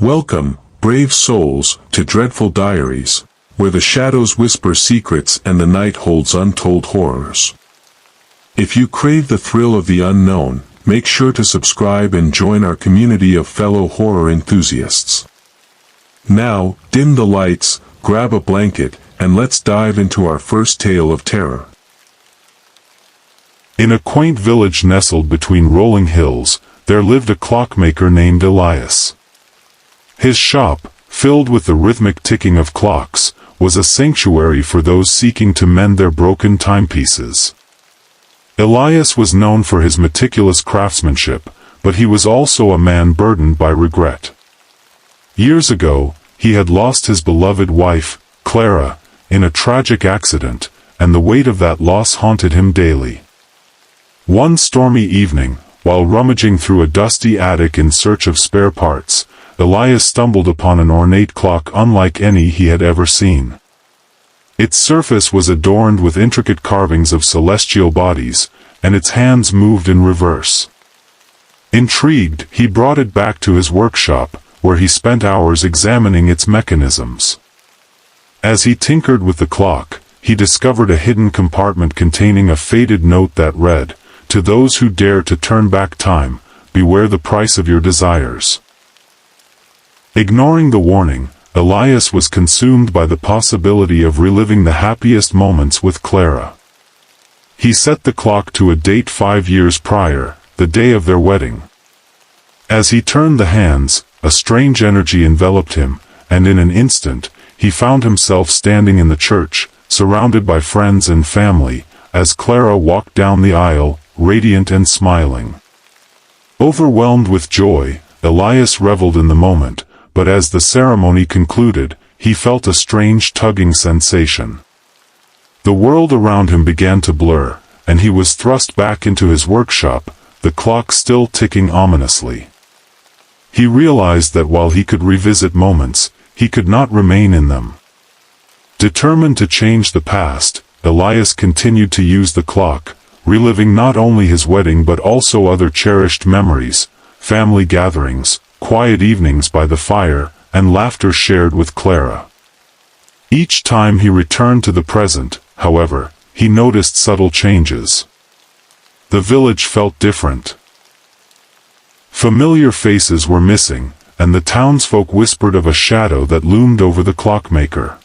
Welcome, brave souls, to Dreadful Diaries, where the shadows whisper secrets and the night holds untold horrors. If you crave the thrill of the unknown, make sure to subscribe and join our community of fellow horror enthusiasts. Now, dim the lights, grab a blanket, and let's dive into our first tale of terror. In a quaint village nestled between rolling hills, there lived a clockmaker named Elias. His shop, filled with the rhythmic ticking of clocks, was a sanctuary for those seeking to mend their broken timepieces. Elias was known for his meticulous craftsmanship, but he was also a man burdened by regret. Years ago, he had lost his beloved wife, Clara, in a tragic accident, and the weight of that loss haunted him daily. One stormy evening, while rummaging through a dusty attic in search of spare parts, Elias stumbled upon an ornate clock unlike any he had ever seen. Its surface was adorned with intricate carvings of celestial bodies, and its hands moved in reverse. Intrigued, he brought it back to his workshop, where he spent hours examining its mechanisms. As he tinkered with the clock, he discovered a hidden compartment containing a faded note that read, "To those who dare to turn back time, beware the price of your desires." Ignoring the warning, Elias was consumed by the possibility of reliving the happiest moments with Clara. He set the clock to a date 5 years prior, the day of their wedding. As he turned the hands, a strange energy enveloped him, and in an instant, he found himself standing in the church, surrounded by friends and family, as Clara walked down the aisle, radiant and smiling. Overwhelmed with joy, Elias reveled in the moment, but as the ceremony concluded, he felt a strange tugging sensation. The world around him began to blur, and he was thrust back into his workshop, the clock still ticking ominously. He realized that while he could revisit moments, he could not remain in them. Determined to change the past, Elias continued to use the clock, reliving not only his wedding but also other cherished memories, family gatherings, quiet evenings by the fire, and laughter shared with Clara. Each time he returned to the present, however, he noticed subtle changes. The village felt different. Familiar faces were missing, and the townsfolk whispered of a shadow that loomed over the clockmaker.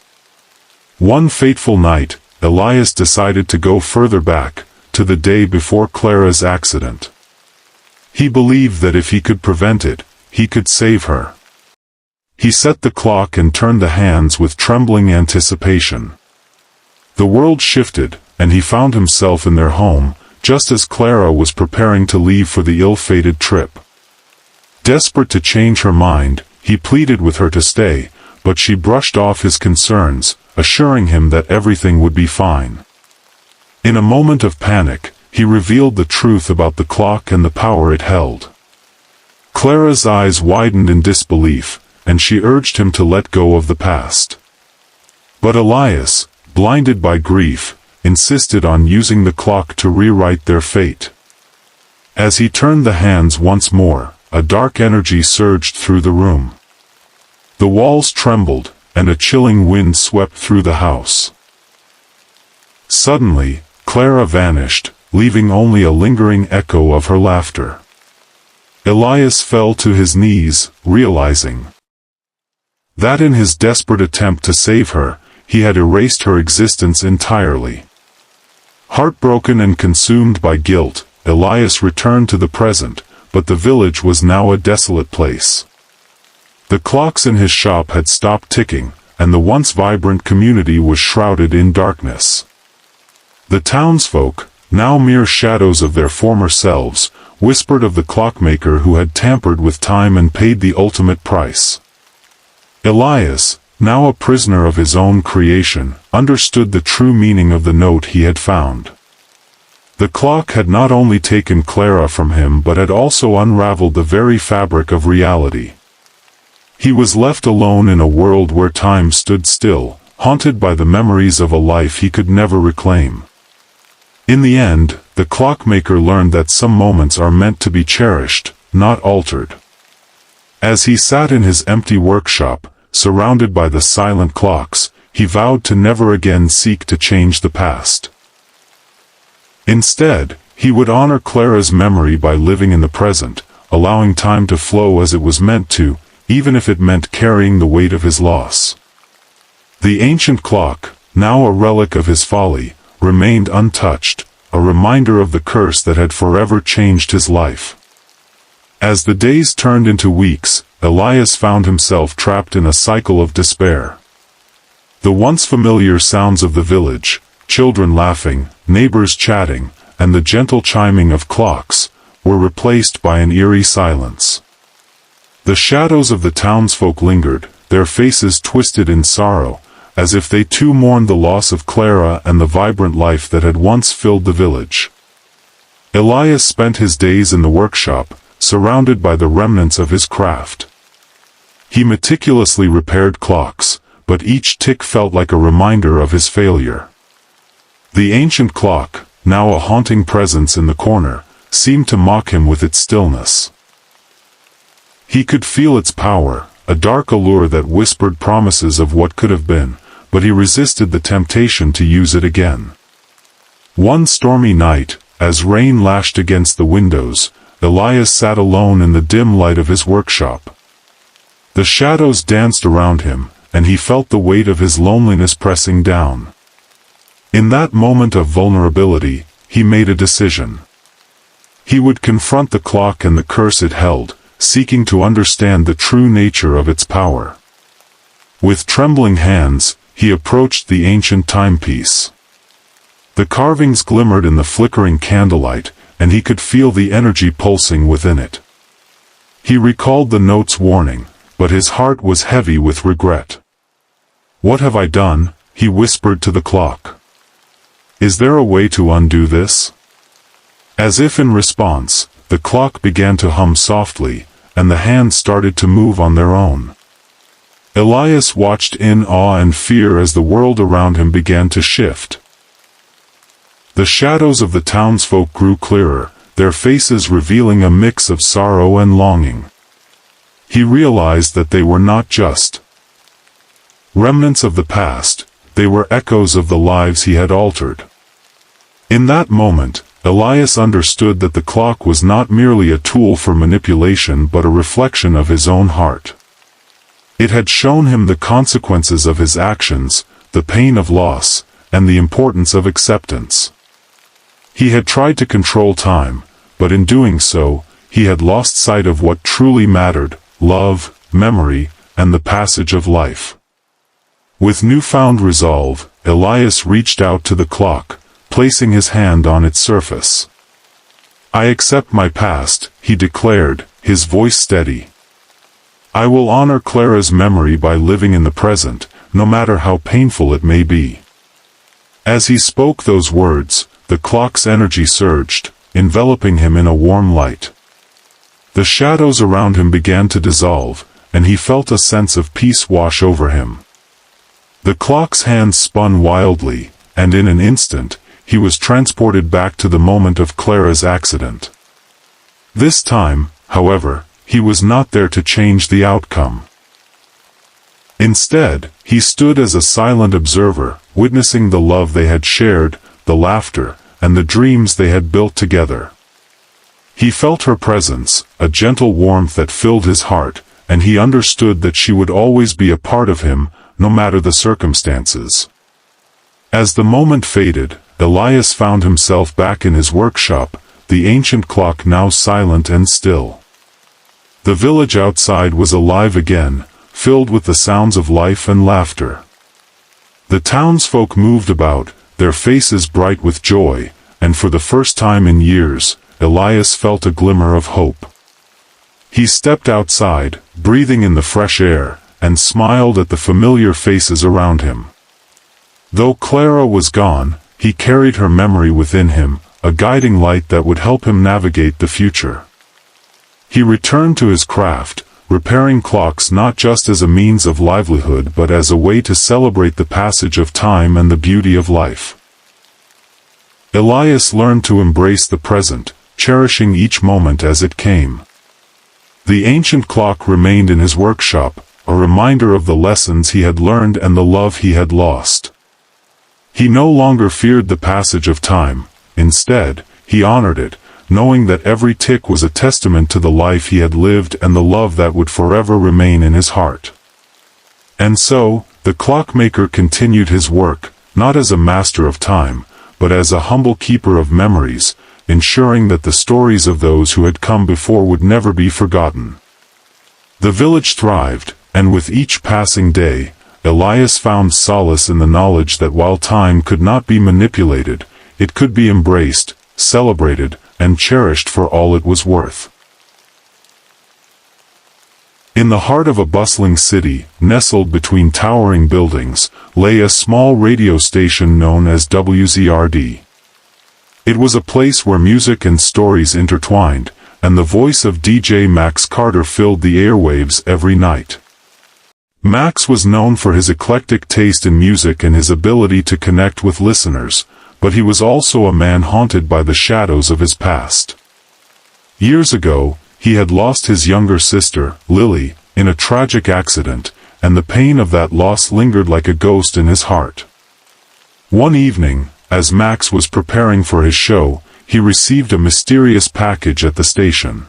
One fateful night, Elias decided to go further back, to the day before Clara's accident. He believed that if he could prevent it, he could save her. He set the clock and turned the hands with trembling anticipation. The world shifted, and he found himself in their home, just as Clara was preparing to leave for the ill-fated trip. Desperate to change her mind, he pleaded with her to stay, but she brushed off his concerns, assuring him that everything would be fine. In a moment of panic, he revealed the truth about the clock and the power it held. Clara's eyes widened in disbelief, and she urged him to let go of the past. But Elias, blinded by grief, insisted on using the clock to rewrite their fate. As he turned the hands once more, a dark energy surged through the room. The walls trembled, and a chilling wind swept through the house. Suddenly, Clara vanished, leaving only a lingering echo of her laughter. Elias fell to his knees, realizing that in his desperate attempt to save her, he had erased her existence entirely. Heartbroken and consumed by guilt, Elias returned to the present, but the village was now a desolate place. The clocks in his shop had stopped ticking, and the once vibrant community was shrouded in darkness. The townsfolk, now mere shadows of their former selves, whispered of the clockmaker who had tampered with time and paid the ultimate price. Elias, now a prisoner of his own creation, understood the true meaning of the note he had found. The clock had not only taken Clara from him but had also unraveled the very fabric of reality. He was left alone in a world where time stood still, haunted by the memories of a life he could never reclaim. In the end, the clockmaker learned that some moments are meant to be cherished, not altered. As he sat in his empty workshop, surrounded by the silent clocks, he vowed to never again seek to change the past. Instead, he would honor Clara's memory by living in the present, allowing time to flow as it was meant to, even if it meant carrying the weight of his loss. The ancient clock, now a relic of his folly, remained untouched, a reminder of the curse that had forever changed his life. As the days turned into weeks, Elias found himself trapped in a cycle of despair. The once familiar sounds of the village, children laughing, neighbors chatting, and the gentle chiming of clocks, were replaced by an eerie silence. The shadows of the townsfolk lingered, their faces twisted in sorrow, as if they too mourned the loss of Clara and the vibrant life that had once filled the village. Elias spent his days in the workshop, surrounded by the remnants of his craft. He meticulously repaired clocks, but each tick felt like a reminder of his failure. The ancient clock, now a haunting presence in the corner, seemed to mock him with its stillness. He could feel its power, a dark allure that whispered promises of what could have been, but he resisted the temptation to use it again. One stormy night, as rain lashed against the windows, Elias sat alone in the dim light of his workshop. The shadows danced around him, and he felt the weight of his loneliness pressing down. In that moment of vulnerability, he made a decision. He would confront the clock and the curse it held, seeking to understand the true nature of its power. With trembling hands, he approached the ancient timepiece. The carvings glimmered in the flickering candlelight, and he could feel the energy pulsing within it. He recalled the note's warning, but his heart was heavy with regret. "What have I done?" he whispered to the clock. "Is there a way to undo this?" As if in response, the clock began to hum softly, and the hands started to move on their own. Elias watched in awe and fear as the world around him began to shift. The shadows of the townsfolk grew clearer, their faces revealing a mix of sorrow and longing. He realized that they were not just remnants of the past, they were echoes of the lives he had altered. In that moment, Elias understood that the clock was not merely a tool for manipulation but a reflection of his own heart. It had shown him the consequences of his actions, the pain of loss, and the importance of acceptance. He had tried to control time, but in doing so, he had lost sight of what truly mattered: love, memory, and the passage of life. With newfound resolve, Elias reached out to the clock, placing his hand on its surface. "I accept my past," he declared, his voice steady. "I will honor Clara's memory by living in the present, no matter how painful it may be." As he spoke those words, the clock's energy surged, enveloping him in a warm light. The shadows around him began to dissolve, and he felt a sense of peace wash over him. The clock's hands spun wildly, and in an instant, he was transported back to the moment of Clara's accident. This time, however, he was not there to change the outcome. Instead, he stood as a silent observer, witnessing the love they had shared, the laughter, and the dreams they had built together. He felt her presence, a gentle warmth that filled his heart, and he understood that she would always be a part of him, no matter the circumstances. As the moment faded, Elias found himself back in his workshop, the ancient clock now silent and still. The village outside was alive again, filled with the sounds of life and laughter. The townsfolk moved about, their faces bright with joy, and for the first time in years, Elias felt a glimmer of hope. He stepped outside, breathing in the fresh air, and smiled at the familiar faces around him. Though Clara was gone, he carried her memory within him, a guiding light that would help him navigate the future. He returned to his craft, repairing clocks not just as a means of livelihood but as a way to celebrate the passage of time and the beauty of life. Elias learned to embrace the present, cherishing each moment as it came. The ancient clock remained in his workshop, a reminder of the lessons he had learned and the love he had lost. He no longer feared the passage of time. Instead, he honored it, knowing that every tick was a testament to the life he had lived and the love that would forever remain in his heart. And so, the clockmaker continued his work, not as a master of time, but as a humble keeper of memories, ensuring that the stories of those who had come before would never be forgotten. The village thrived, and with each passing day, Elias found solace in the knowledge that while time could not be manipulated, it could be embraced, celebrated, and cherished for all it was worth. In the heart of a bustling city, nestled between towering buildings, lay a small radio station known as WZRD. It was a place where music and stories intertwined, and the voice of DJ Max Carter filled the airwaves every night. Max was known for his eclectic taste in music and his ability to connect with listeners, but he was also a man haunted by the shadows of his past. Years ago, he had lost his younger sister, Lily, in a tragic accident, and the pain of that loss lingered like a ghost in his heart. One evening, as Max was preparing for his show, he received a mysterious package at the station.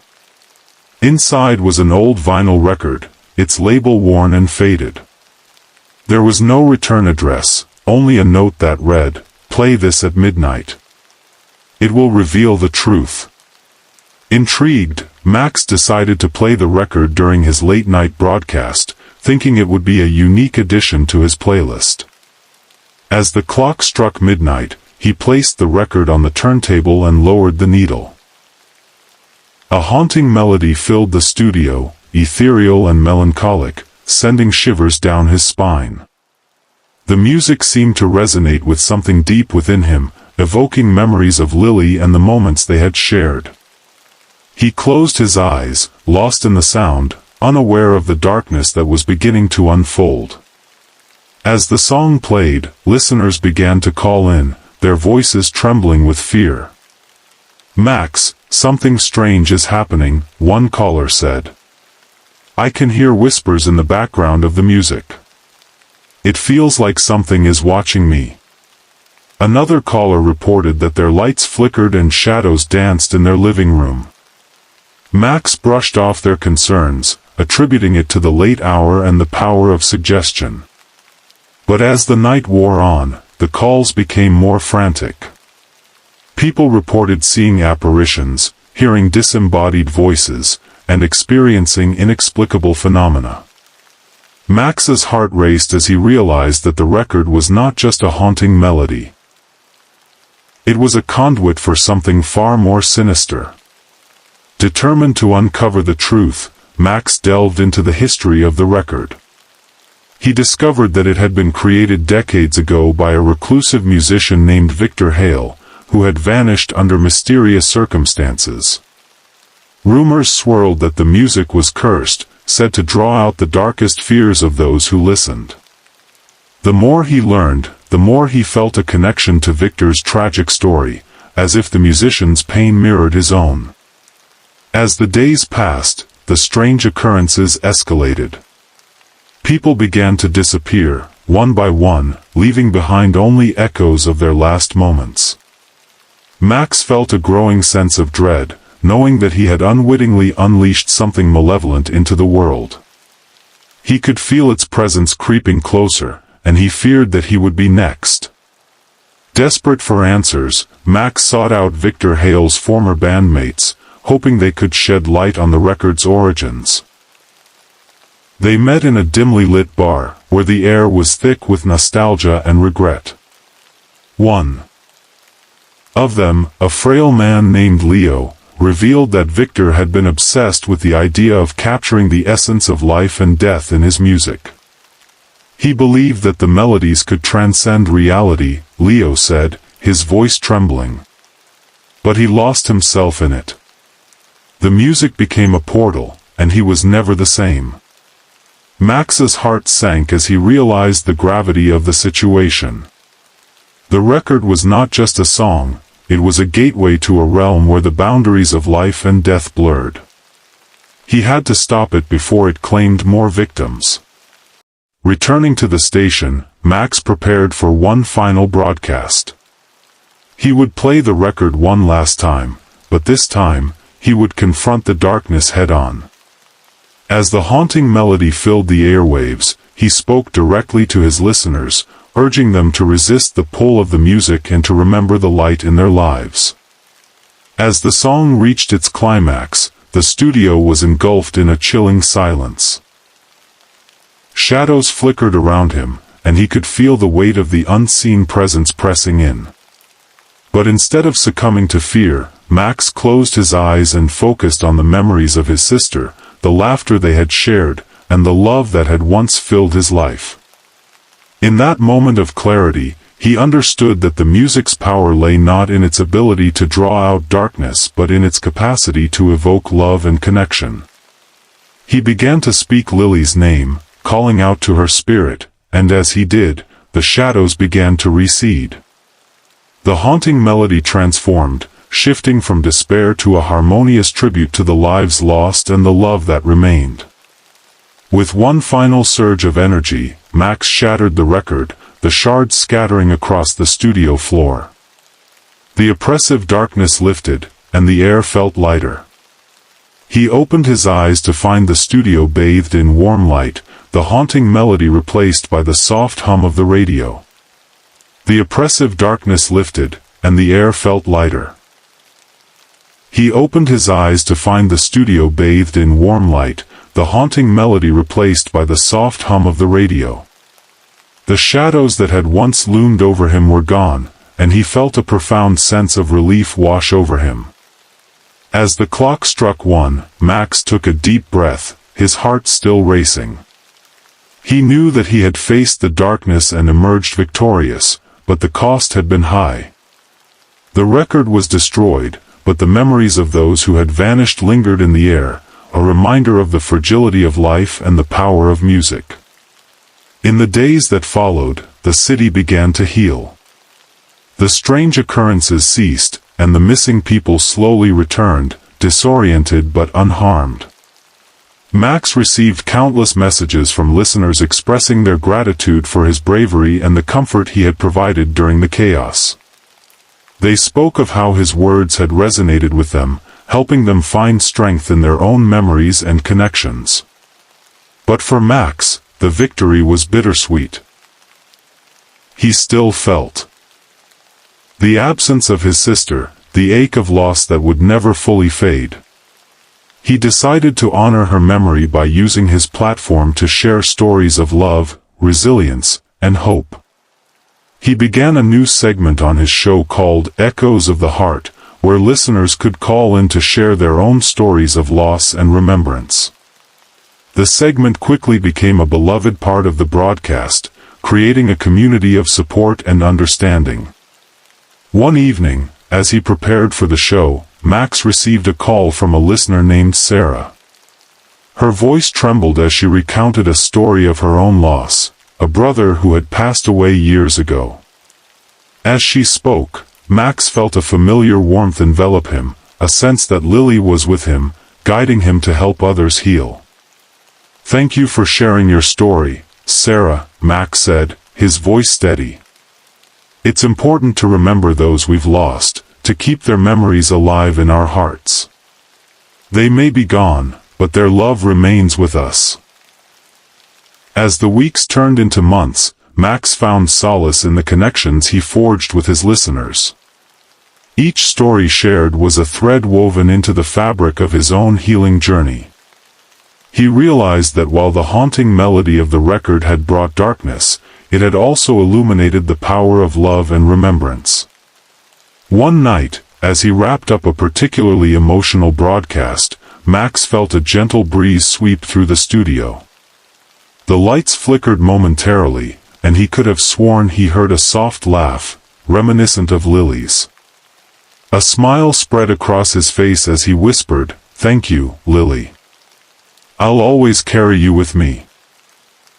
Inside was an old vinyl record, its label worn and faded. There was no return address, only a note that read, "Play this at midnight. It will reveal the truth." Intrigued, Max decided to play the record during his late-night broadcast, thinking it would be a unique addition to his playlist. As the clock struck midnight, he placed the record on the turntable and lowered the needle. A haunting melody filled the studio, ethereal and melancholic, sending shivers down his spine. The music seemed to resonate with something deep within him, evoking memories of Lily and the moments they had shared. He closed his eyes, lost in the sound, unaware of the darkness that was beginning to unfold. As the song played, listeners began to call in, their voices trembling with fear. "Max, something strange is happening," one caller said. "I can hear whispers in the background of the music. It feels like something is watching me." Another caller reported that their lights flickered and shadows danced in their living room. Max brushed off their concerns, attributing it to the late hour and the power of suggestion. But as the night wore on, the calls became more frantic. People reported seeing apparitions, hearing disembodied voices, and experiencing inexplicable phenomena. Max's heart raced as he realized that the record was not just a haunting melody. It was a conduit for something far more sinister. Determined to uncover the truth, Max delved into the history of the record. He discovered that it had been created decades ago by a reclusive musician named Victor Hale, who had vanished under mysterious circumstances. Rumors swirled that the music was cursed, said to draw out the darkest fears of those who listened. The more he learned, the more he felt a connection to Victor's tragic story, as if the musician's pain mirrored his own. As the days passed, the strange occurrences escalated. People began to disappear, one by one, leaving behind only echoes of their last moments. Max felt a growing sense of dread, knowing that he had unwittingly unleashed something malevolent into the world. He could feel its presence creeping closer, and he feared that he would be next. Desperate for answers, Max sought out Victor Hale's former bandmates, hoping they could shed light on the record's origins. They met in a dimly lit bar, where the air was thick with nostalgia and regret. One of them, a frail man named Leo, revealed that Victor had been obsessed with the idea of capturing the essence of life and death in his music. He believed that the melodies could transcend reality, Leo said, his voice trembling. But he lost himself in it. The music became a portal, and he was never the same. Max's heart sank as he realized the gravity of the situation. The record was not just a song, it was a gateway to a realm where the boundaries of life and death blurred. He had to stop it before it claimed more victims. Returning to the station, Max prepared for one final broadcast. He would play the record one last time, but this time, he would confront the darkness head-on. As the haunting melody filled the airwaves, he spoke directly to his listeners, urging them to resist the pull of the music and to remember the light in their lives. As the song reached its climax, the studio was engulfed in a chilling silence. Shadows flickered around him, and he could feel the weight of the unseen presence pressing in. But instead of succumbing to fear, Max closed his eyes and focused on the memories of his sister, the laughter they had shared, and the love that had once filled his life. In that moment of clarity, he understood that the music's power lay not in its ability to draw out darkness but in its capacity to evoke love and connection. He began to speak Lily's name, calling out to her spirit, and as he did, the shadows began to recede. The haunting melody transformed, shifting from despair to a harmonious tribute to the lives lost and the love that remained. With one final surge of energy, Max shattered the record, the shards scattering across the studio floor. The oppressive darkness lifted, and the air felt lighter. He opened his eyes to find the studio bathed in warm light, the haunting melody replaced by the soft hum of the radio. The oppressive darkness lifted, and the air felt lighter. He opened his eyes to find the studio bathed in warm light, the haunting melody replaced by the soft hum of the radio. The shadows that had once loomed over him were gone, and he felt a profound sense of relief wash over him. As the clock struck 1, Max took a deep breath, his heart still racing. He knew that he had faced the darkness and emerged victorious, but the cost had been high. The record was destroyed, but the memories of those who had vanished lingered in the air, a reminder of the fragility of life and the power of music. In the days that followed, the city began to heal. The strange occurrences ceased, and the missing people slowly returned, disoriented but unharmed. Max received countless messages from listeners expressing their gratitude for his bravery and the comfort he had provided during the chaos. They spoke of how his words had resonated with them, helping them find strength in their own memories and connections. But for Max, the victory was bittersweet. He still felt the absence of his sister, the ache of loss that would never fully fade. He decided to honor her memory by using his platform to share stories of love, resilience, and hope. He began a new segment on his show called Echoes of the Heart, where listeners could call in to share their own stories of loss and remembrance. The segment quickly became a beloved part of the broadcast, creating a community of support and understanding. One evening, as he prepared for the show, Max received a call from a listener named Sarah. Her voice trembled as she recounted a story of her own loss, a brother who had passed away years ago. As she spoke, Max felt a familiar warmth envelop him, a sense that Lily was with him, guiding him to help others heal. "Thank you for sharing your story, Sarah," Max said, his voice steady. "It's important to remember those we've lost, to keep their memories alive in our hearts. They may be gone, but their love remains with us." As the weeks turned into months, Max found solace in the connections he forged with his listeners. Each story shared was a thread woven into the fabric of his own healing journey. He realized that while the haunting melody of the record had brought darkness, it had also illuminated the power of love and remembrance. One night, as he wrapped up a particularly emotional broadcast, Max felt a gentle breeze sweep through the studio. The lights flickered momentarily, and he could have sworn he heard a soft laugh, reminiscent of Lily's. A smile spread across his face as he whispered, "Thank you, Lily. I'll always carry you with me."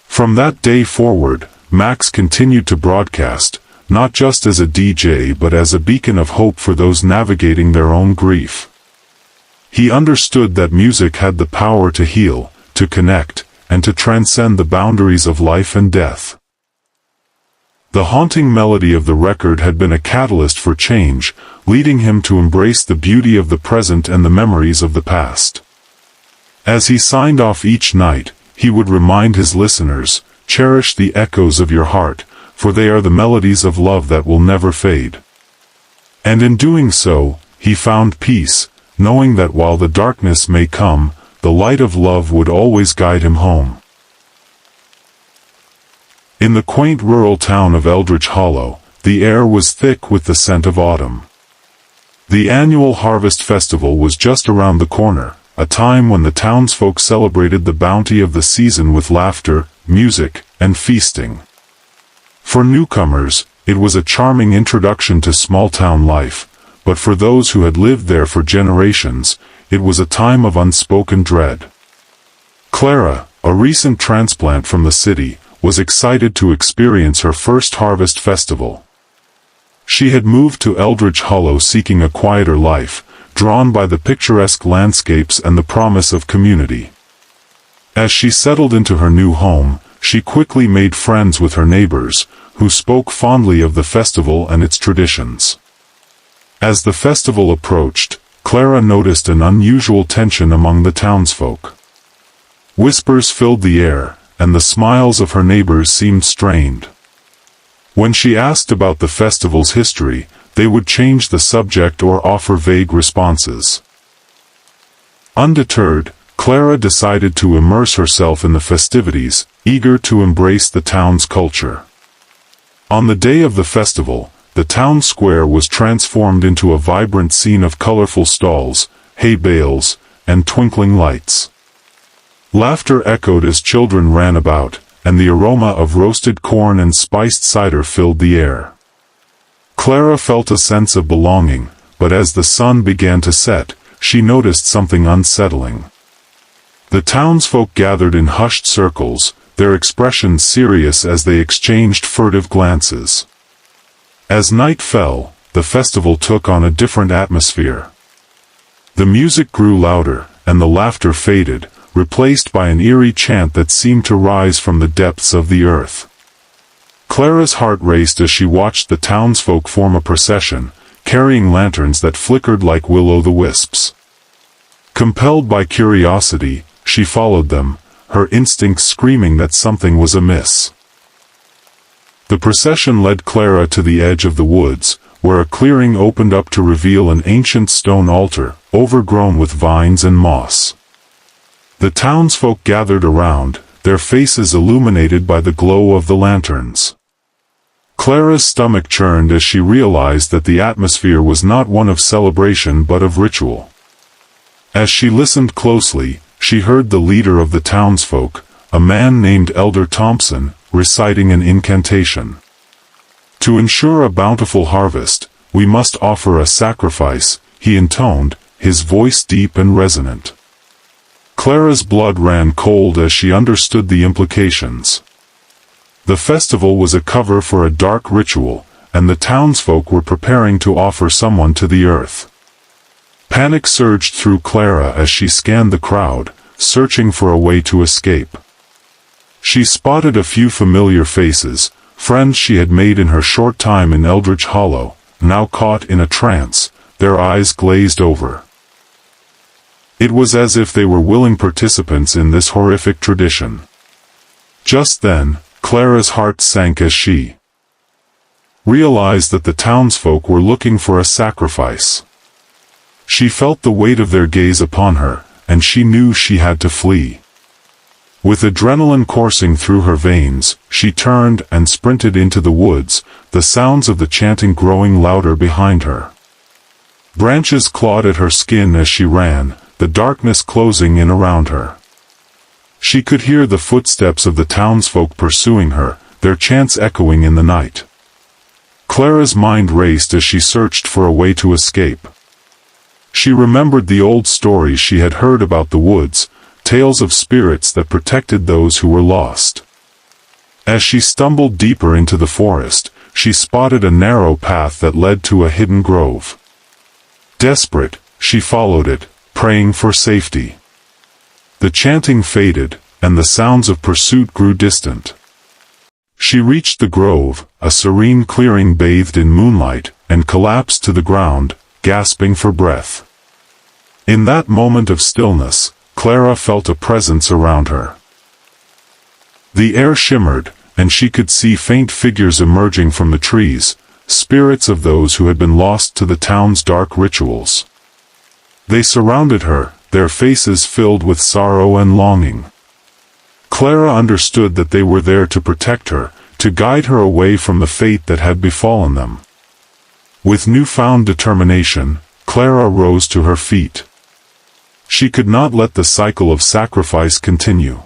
From that day forward, Max continued to broadcast, not just as a DJ but as a beacon of hope for those navigating their own grief. He understood that music had the power to heal, to connect, and to transcend the boundaries of life and death. The haunting melody of the record had been a catalyst for change, leading him to embrace the beauty of the present and the memories of the past. As he signed off each night, he would remind his listeners, "Cherish the echoes of your heart, for they are the melodies of love that will never fade." And in doing so, he found peace, knowing that while the darkness may come, the light of love would always guide him home. In the quaint rural town of Eldridge Hollow, the air was thick with the scent of autumn. The annual Harvest Festival was just around the corner, a time when the townsfolk celebrated the bounty of the season with laughter, music, and feasting. For newcomers, it was a charming introduction to small-town life, but for those who had lived there for generations, it was a time of unspoken dread. Clara, a recent transplant from the city, was excited to experience her first Harvest Festival. She had moved to Eldridge Hollow seeking a quieter life, drawn by the picturesque landscapes and the promise of community. As she settled into her new home, she quickly made friends with her neighbors, who spoke fondly of the festival and its traditions. As the festival approached, Clara noticed an unusual tension among the townsfolk. Whispers filled the air, and the smiles of her neighbors seemed strained. When she asked about the festival's history, they would change the subject or offer vague responses. Undeterred, Clara decided to immerse herself in the festivities, eager to embrace the town's culture. On the day of the festival, the town square was transformed into a vibrant scene of colorful stalls, hay bales, and twinkling lights. Laughter echoed as children ran about, and the aroma of roasted corn and spiced cider filled the air. Clara felt a sense of belonging, but as the sun began to set, she noticed something unsettling. The townsfolk gathered in hushed circles, their expressions serious as they exchanged furtive glances. As night fell, the festival took on a different atmosphere. The music grew louder, and the laughter faded, replaced by an eerie chant that seemed to rise from the depths of the earth. Clara's heart raced as she watched the townsfolk form a procession, carrying lanterns that flickered like will-o'-the-wisps. Compelled by curiosity, she followed them, her instincts screaming that something was amiss. The procession led Clara to the edge of the woods, where a clearing opened up to reveal an ancient stone altar, overgrown with vines and moss. The townsfolk gathered around, their faces illuminated by the glow of the lanterns. Clara's stomach churned as she realized that the atmosphere was not one of celebration but of ritual. As she listened closely, she heard the leader of the townsfolk, a man named Elder Thompson, reciting an incantation. "To ensure a bountiful harvest, we must offer a sacrifice," he intoned, his voice deep and resonant. Clara's blood ran cold as she understood the implications. The festival was a cover for a dark ritual, and the townsfolk were preparing to offer someone to the earth. Panic surged through Clara as she scanned the crowd, searching for a way to escape. She spotted a few familiar faces, friends she had made in her short time in Eldridge Hollow, now caught in a trance, their eyes glazed over. It was as if they were willing participants in this horrific tradition. Just then, Clara's heart sank as she realized that the townsfolk were looking for a sacrifice. She felt the weight of their gaze upon her, and she knew she had to flee. With adrenaline coursing through her veins, she turned and sprinted into the woods, the sounds of the chanting growing louder behind her. Branches clawed at her skin as she ran, the darkness closing in around her. She could hear the footsteps of the townsfolk pursuing her, their chants echoing in the night. Clara's mind raced as she searched for a way to escape. She remembered the old stories she had heard about the woods, tales of spirits that protected those who were lost. As she stumbled deeper into the forest, she spotted a narrow path that led to a hidden grove. Desperate, she followed it, praying for safety. The chanting faded, and the sounds of pursuit grew distant. She reached the grove, a serene clearing bathed in moonlight, and collapsed to the ground, gasping for breath. In that moment of stillness, Clara felt a presence around her. The air shimmered, and she could see faint figures emerging from the trees, spirits of those who had been lost to the town's dark rituals. They surrounded her, their faces filled with sorrow and longing. Clara understood that they were there to protect her, to guide her away from the fate that had befallen them. With newfound determination, Clara rose to her feet. She could not let the cycle of sacrifice continue.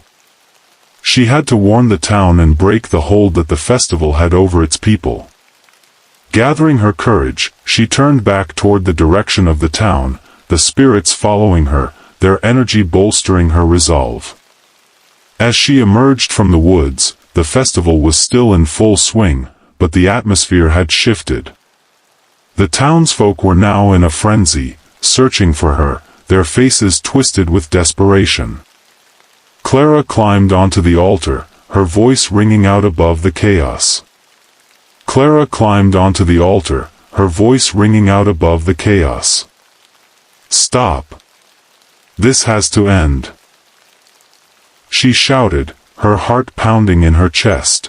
She had to warn the town and break the hold that the festival had over its people. Gathering her courage, she turned back toward the direction of the town, the spirits following her, their energy bolstering her resolve. As she emerged from the woods, the festival was still in full swing, but the atmosphere had shifted. The townsfolk were now in a frenzy, searching for her, their faces twisted with desperation. Clara climbed onto the altar, her voice ringing out above the chaos. Clara climbed onto the altar, her voice ringing out above the chaos. "Stop. This has to end," she shouted, her heart pounding in her chest.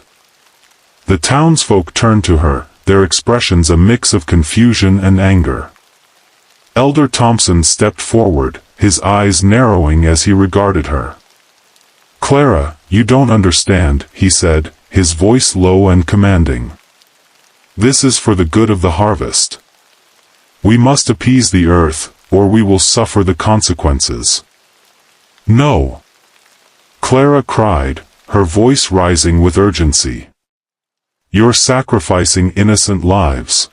The townsfolk turned to her, their expressions a mix of confusion and anger. Elder Thompson stepped forward, his eyes narrowing as he regarded her. "Clara, you don't understand," he said, his voice low and commanding. "This is for the good of the harvest. We must appease the earth, or we will suffer the consequences." "No!" Clara cried, her voice rising with urgency. "You're sacrificing innocent lives.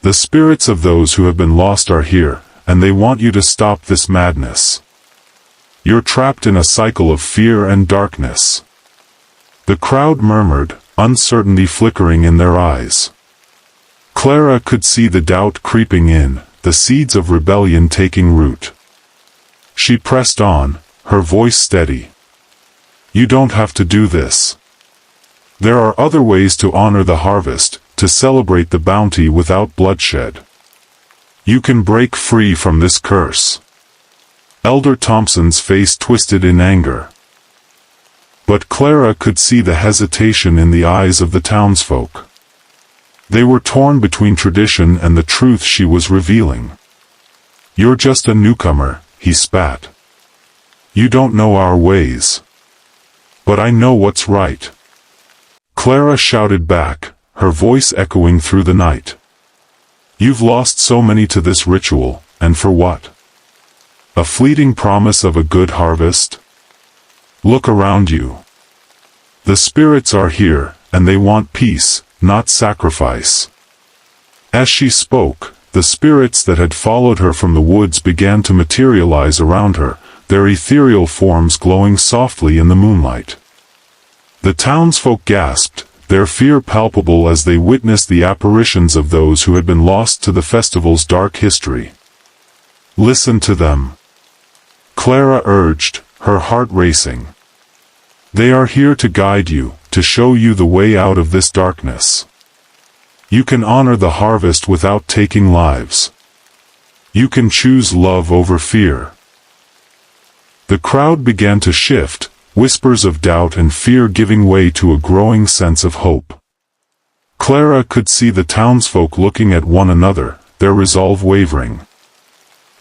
The spirits of those who have been lost are here, and they want you to stop this madness. You're trapped in a cycle of fear and darkness." The crowd murmured, uncertainty flickering in their eyes. Clara could see the doubt creeping in, the seeds of rebellion taking root. She pressed on, her voice steady. "You don't have to do this. There are other ways to honor the harvest, to celebrate the bounty without bloodshed. You can break free from this curse." Elder Thompson's face twisted in anger. But Clara could see the hesitation in the eyes of the townsfolk. They were torn between tradition and the truth she was revealing. "You're just a newcomer," he spat. "You don't know our ways. But I know what's right." Clara shouted back, her voice echoing through the night. "You've lost so many to this ritual, and for what? A fleeting promise of a good harvest? Look around you. The spirits are here, and they want peace, not sacrifice." As she spoke, the spirits that had followed her from the woods began to materialize around her, their ethereal forms glowing softly in the moonlight. The townsfolk gasped, their fear palpable as they witnessed the apparitions of those who had been lost to the festival's dark history. "Listen to them," Clara urged, her heart racing. "They are here to guide you, to show you the way out of this darkness. You can honor the harvest without taking lives. You can choose love over fear." The crowd began to shift, whispers of doubt and fear giving way to a growing sense of hope. Clara could see the townsfolk looking at one another, their resolve wavering.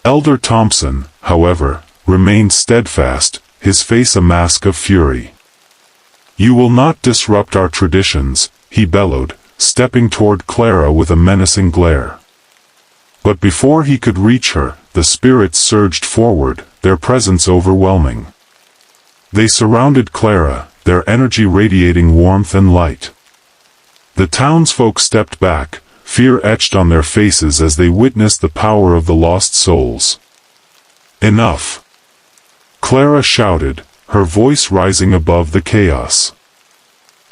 Elder Thompson, however, remained steadfast, his face a mask of fury. "You will not disrupt our traditions," he bellowed, stepping toward Clara with a menacing glare. But before he could reach her, the spirits surged forward, their presence overwhelming. They surrounded Clara, their energy radiating warmth and light. The townsfolk stepped back, fear etched on their faces as they witnessed the power of the lost souls. "Enough!" Clara shouted, her voice rising above the chaos.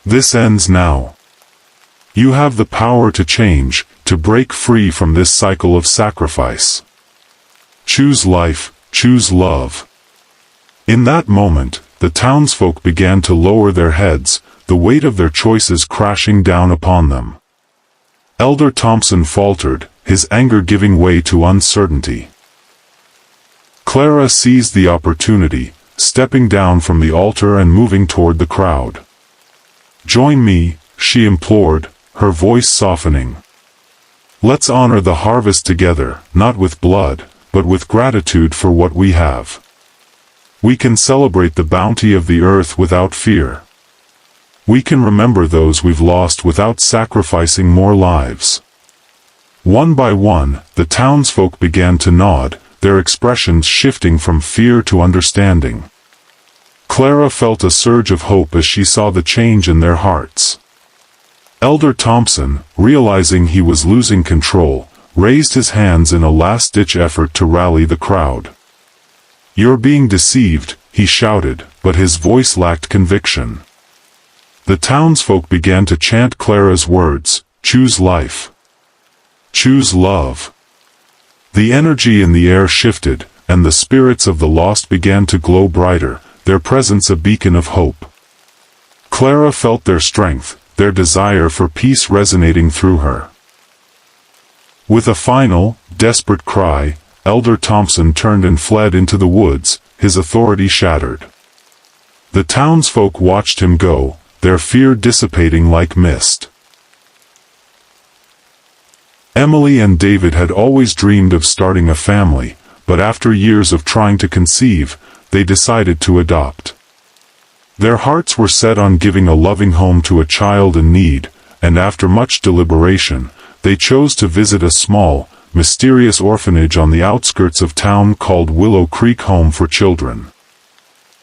"This ends now. You have the power to change, to break free from this cycle of sacrifice." choose life, choose love. In that moment, the townsfolk began to lower their heads, the weight of their choices crashing down upon them. Elder Thompson faltered, his anger giving way to uncertainty. Clara seized the opportunity, stepping down from the altar and moving toward the crowd. "Join me," she implored, her voice softening. "Let's honor the harvest together, not with blood, but with gratitude for what we have. We can celebrate the bounty of the earth without fear. We can remember those we've lost without sacrificing more lives." One by one, the townsfolk began to nod, their expressions shifting from fear to understanding. Clara felt a surge of hope as she saw the change in their hearts. Elder Thompson, realizing he was losing control, raised his hands in a last-ditch effort to rally the crowd. "You're being deceived," he shouted, but his voice lacked conviction. The townsfolk began to chant Clara's words, "Choose life. Choose love." The energy in the air shifted, and the spirits of the lost began to glow brighter, their presence a beacon of hope. Clara felt their strength, their desire for peace resonating through her. With a final, desperate cry, Elder Thompson turned and fled into the woods, his authority shattered. The townsfolk watched him go, their fear dissipating like mist. Emily and David had always dreamed of starting a family, but after years of trying to conceive, they decided to adopt. Their hearts were set on giving a loving home to a child in need, and after much deliberation, they chose to visit a small, mysterious orphanage on the outskirts of town called Willow Creek Home for Children.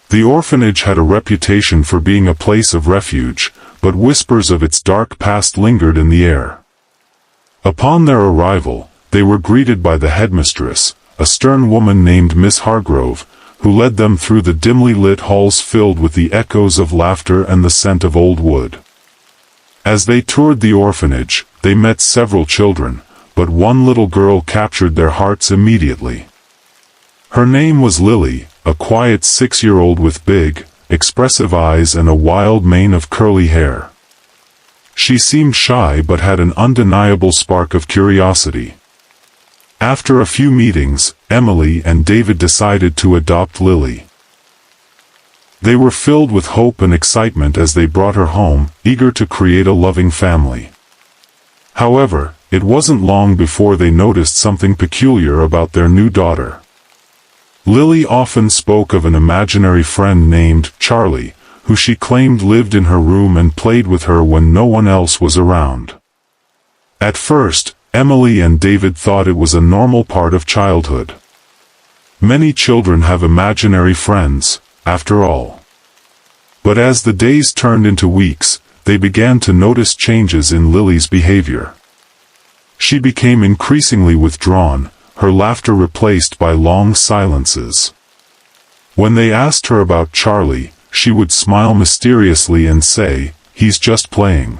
The orphanage had a reputation for being a place of refuge, but whispers of its dark past lingered in the air. Upon their arrival, they were greeted by the headmistress, a stern woman named Miss Hargrove, who led them through the dimly lit halls filled with the echoes of laughter and the scent of old wood. As they toured the orphanage, they met several children, but one little girl captured their hearts immediately. Her name was Lily, a quiet 6-year-old with big, expressive eyes and a wild mane of curly hair. She seemed shy but had an undeniable spark of curiosity. After a few meetings, Emily and David decided to adopt Lily. They were filled with hope and excitement as they brought her home, eager to create a loving family. However, it wasn't long before they noticed something peculiar about their new daughter. Lily often spoke of an imaginary friend named Charlie, who she claimed lived in her room and played with her when no one else was around. At first, Emily and David thought it was a normal part of childhood. Many children have imaginary friends, after all. But as the days turned into weeks, they began to notice changes in Lily's behavior. She became increasingly withdrawn, her laughter replaced by long silences. When they asked her about Charlie, she would smile mysteriously and say, "He's just playing."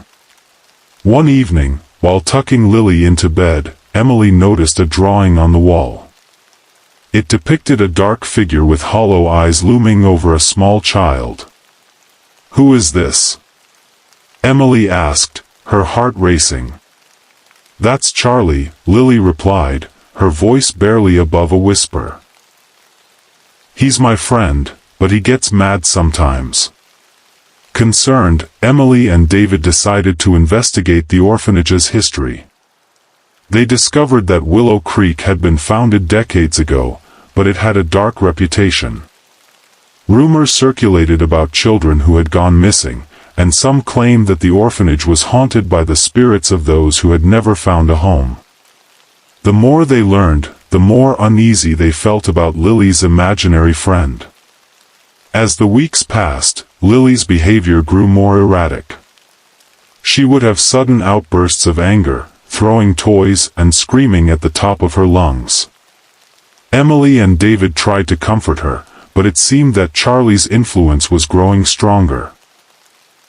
One evening, while tucking Lily into bed, Emily noticed a drawing on the wall. It depicted a dark figure with hollow eyes looming over a small child. "Who is this?" Emily asked, her heart racing. "That's Charlie," Lily replied, her voice barely above a whisper. "He's my friend, but he gets mad sometimes." Concerned, Emily and David decided to investigate the orphanage's history. They discovered that Willow Creek had been founded decades ago, but it had a dark reputation. Rumors circulated about children who had gone missing, and some claimed that the orphanage was haunted by the spirits of those who had never found a home. The more they learned, the more uneasy they felt about Lily's imaginary friend. As the weeks passed, Lily's behavior grew more erratic. She would have sudden outbursts of anger, throwing toys and screaming at the top of her lungs. Emily and David tried to comfort her, but it seemed that Charlie's influence was growing stronger.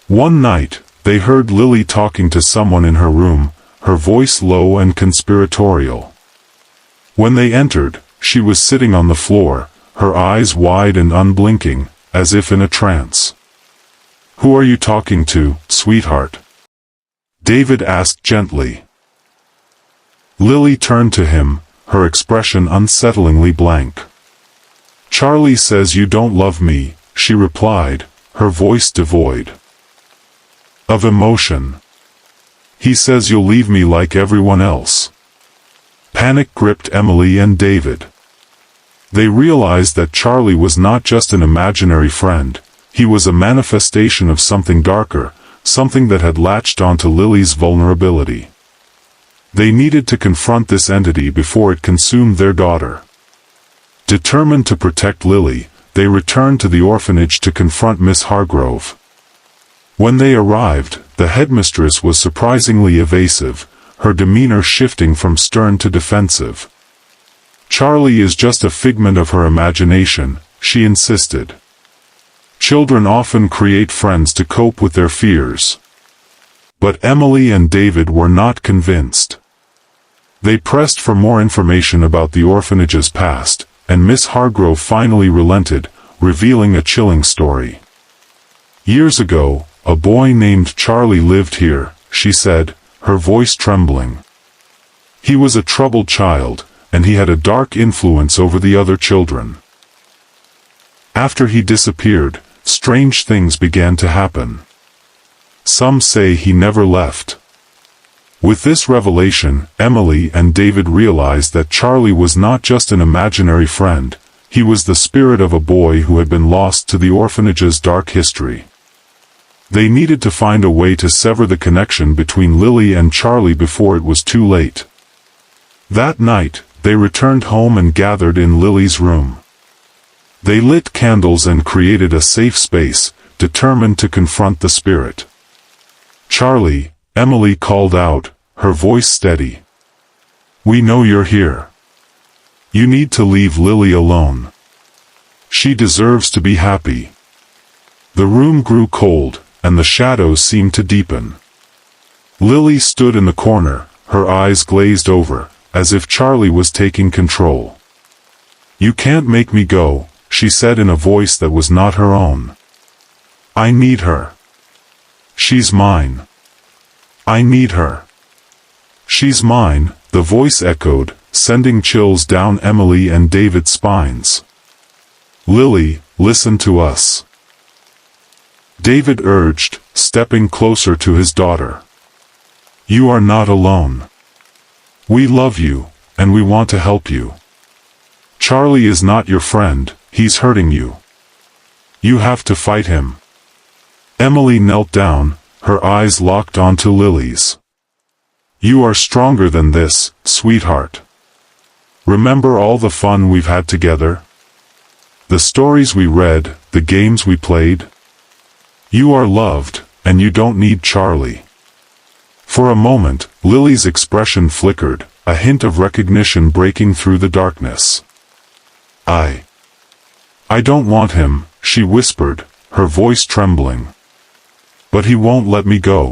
One night, they heard Lily talking to someone in her room, her voice low and conspiratorial. When they entered, she was sitting on the floor, her eyes wide and unblinking, as if in a trance. "Who are you talking to, sweetheart?" David asked gently. Lily turned to him, her expression unsettlingly blank. "Charlie says you don't love me," she replied, her voice devoid of emotion. "He says you'll leave me like everyone else." Panic gripped Emily and David. They realized that Charlie was not just an imaginary friend, he was a manifestation of something darker, something that had latched onto Lily's vulnerability. They needed to confront this entity before it consumed their daughter. Determined to protect Lily, they returned to the orphanage to confront Miss Hargrove. When they arrived, the headmistress was surprisingly evasive, her demeanor shifting from stern to defensive. "Charlie is just a figment of her imagination," she insisted. "Children often create friends to cope with their fears." But Emily and David were not convinced. They pressed for more information about the orphanage's past, and Miss Hargrove finally relented, revealing a chilling story. "Years ago, a boy named Charlie lived here," she said, her voice trembling. "He was a troubled child, and he had a dark influence over the other children. After he disappeared, strange things began to happen. Some say he never left." With this revelation, Emily and David realized that Charlie was not just an imaginary friend, he was the spirit of a boy who had been lost to the orphanage's dark history. They needed to find a way to sever the connection between Lily and Charlie before it was too late. That night, they returned home and gathered in Lily's room. They lit candles and created a safe space, determined to confront the spirit. "Charlie," Emily called out, her voice steady. "We know you're here. You need to leave Lily alone. She deserves to be happy." The room grew cold, and the shadows seemed to deepen. Lily stood in the corner, her eyes glazed over, as if Charlie was taking control. "You can't make me go," she said in a voice that was not her own. "I need her. She's mine. I need her." "She's mine," the voice echoed, sending chills down Emily and David's spines. "Lily, listen to us," David urged, stepping closer to his daughter. "You are not alone. We love you, and we want to help you. Charlie is not your friend, he's hurting you. You have to fight him." Emily knelt down, her eyes locked onto Lily's. "You are stronger than this, sweetheart. Remember all the fun we've had together? The stories we read, the games we played? You are loved, and you don't need Charlie." For a moment, Lily's expression flickered, a hint of recognition breaking through the darkness. I don't want him," she whispered, her voice trembling. "But he won't let me go."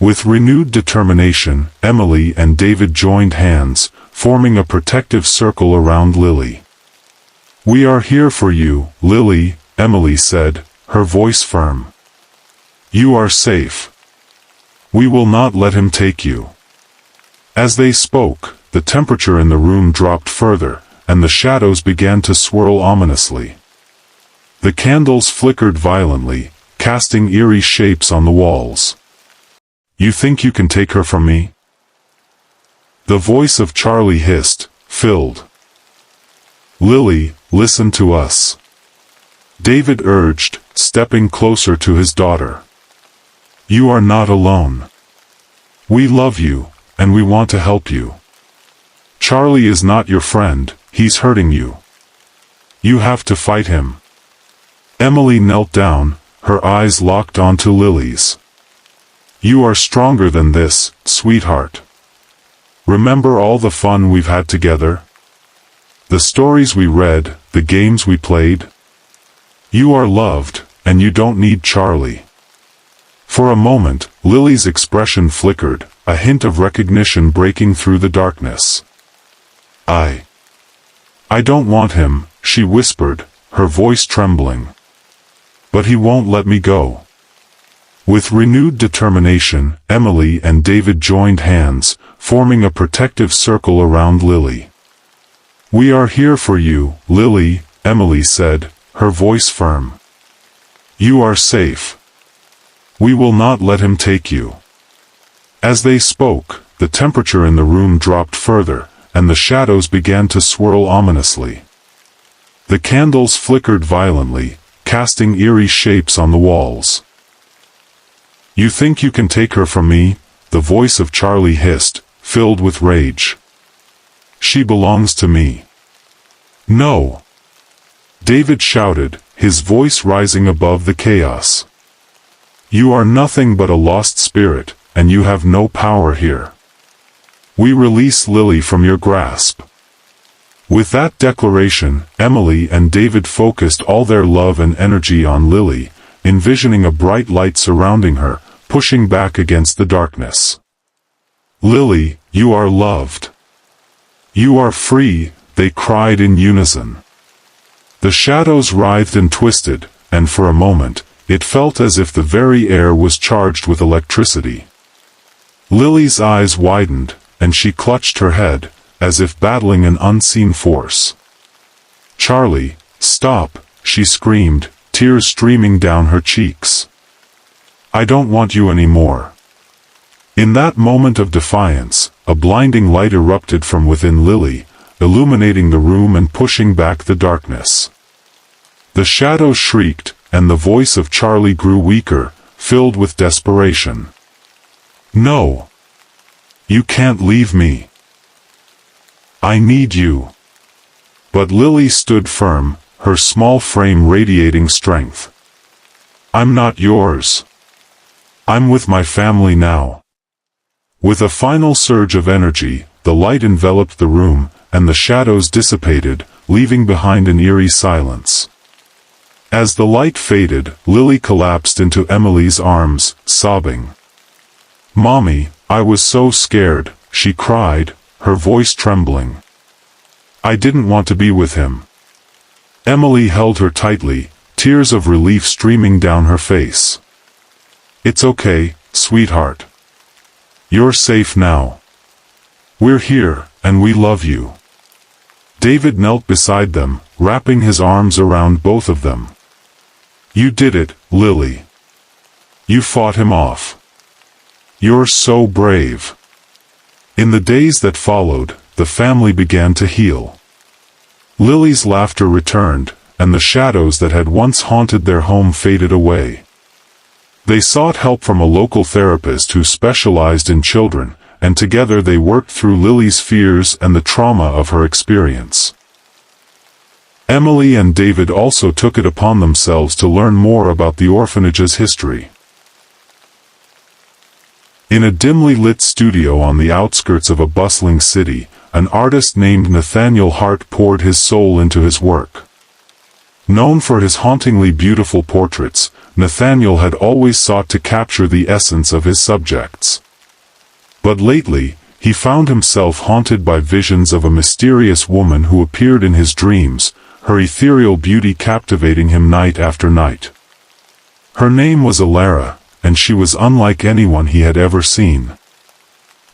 With renewed determination, Emily and David joined hands, forming a protective circle around Lily. "We are here for you, Lily," Emily said, her voice firm. "You are safe. We will not let him take you." As they spoke, the temperature in the room dropped further, and the shadows began to swirl ominously. The candles flickered violently, casting eerie shapes on the walls. "You think you can take her from me?" The voice of Charlie hissed, filled. "Lily, listen to us," David urged, stepping closer to his daughter. "You are not alone. We love you, and we want to help you. Charlie is not your friend, he's hurting you. You have to fight him." Emily knelt down, her eyes locked onto Lily's. "You are stronger than this, sweetheart. Remember all the fun we've had together? The stories we read, the games we played? You are loved, and you don't need Charlie." For a moment, Lily's expression flickered, a hint of recognition breaking through the darkness. "I don't want him," she whispered, her voice trembling. "But he won't let me go." With renewed determination, Emily and David joined hands, forming a protective circle around Lily. "We are here for you, Lily," Emily said, her voice firm. "You are safe. We will not let him take you." As they spoke, the temperature in the room dropped further, and the shadows began to swirl ominously. The candles flickered violently, casting eerie shapes on the walls. "You think you can take her from me?" the voice of Charlie hissed, filled with rage. "She belongs to me." "No!" David shouted, his voice rising above the chaos. "You are nothing but a lost spirit, and you have no power here. We release Lily from your grasp." With that declaration, Emily and David focused all their love and energy on Lily, envisioning a bright light surrounding her, pushing back against the darkness. "Lily, you are loved. You are free," they cried in unison. The shadows writhed and twisted, and for a moment, it felt as if the very air was charged with electricity. Lily's eyes widened, and she clutched her head, as if battling an unseen force. "Charlie, stop," she screamed, tears streaming down her cheeks. "I don't want you anymore." In that moment of defiance, a blinding light erupted from within Lily, illuminating the room and pushing back the darkness. The shadows shrieked, and the voice of Charlie grew weaker, filled with desperation. "No! You can't leave me. I need you." But Lily stood firm, her small frame radiating strength. "I'm not yours. I'm with my family now." With a final surge of energy, the light enveloped the room, and the shadows dissipated, leaving behind an eerie silence. As the light faded, Lily collapsed into Emily's arms, sobbing. "Mommy, I was so scared," she cried, her voice trembling. "I didn't want to be with him." Emily held her tightly, tears of relief streaming down her face. "It's okay, sweetheart. You're safe now. We're here, and we love you." David knelt beside them, wrapping his arms around both of them. "You did it, Lily. You fought him off. You're so brave." In the days that followed, the family began to heal. Lily's laughter returned, and the shadows that had once haunted their home faded away. They sought help from a local therapist who specialized in children, and together they worked through Lily's fears and the trauma of her experience. Emily and David also took it upon themselves to learn more about the orphanage's history. In a dimly lit studio on the outskirts of a bustling city, an artist named Nathaniel Hart poured his soul into his work. Known for his hauntingly beautiful portraits, Nathaniel had always sought to capture the essence of his subjects. But lately, he found himself haunted by visions of a mysterious woman who appeared in his dreams, her ethereal beauty captivating him night after night. Her name was Alara, and she was unlike anyone he had ever seen.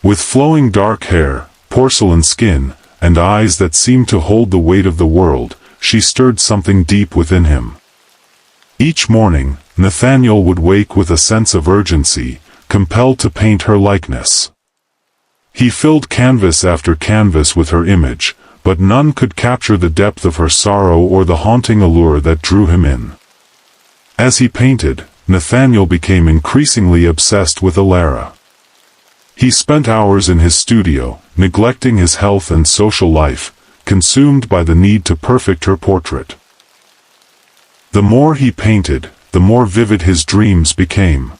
With flowing dark hair, porcelain skin, and eyes that seemed to hold the weight of the world, she stirred something deep within him. Each morning, Nathaniel would wake with a sense of urgency, compelled to paint her likeness. He filled canvas after canvas with her image, but none could capture the depth of her sorrow or the haunting allure that drew him in. As he painted, Nathaniel became increasingly obsessed with Alara. He spent hours in his studio, neglecting his health and social life, consumed by the need to perfect her portrait. The more he painted, the more vivid his dreams became.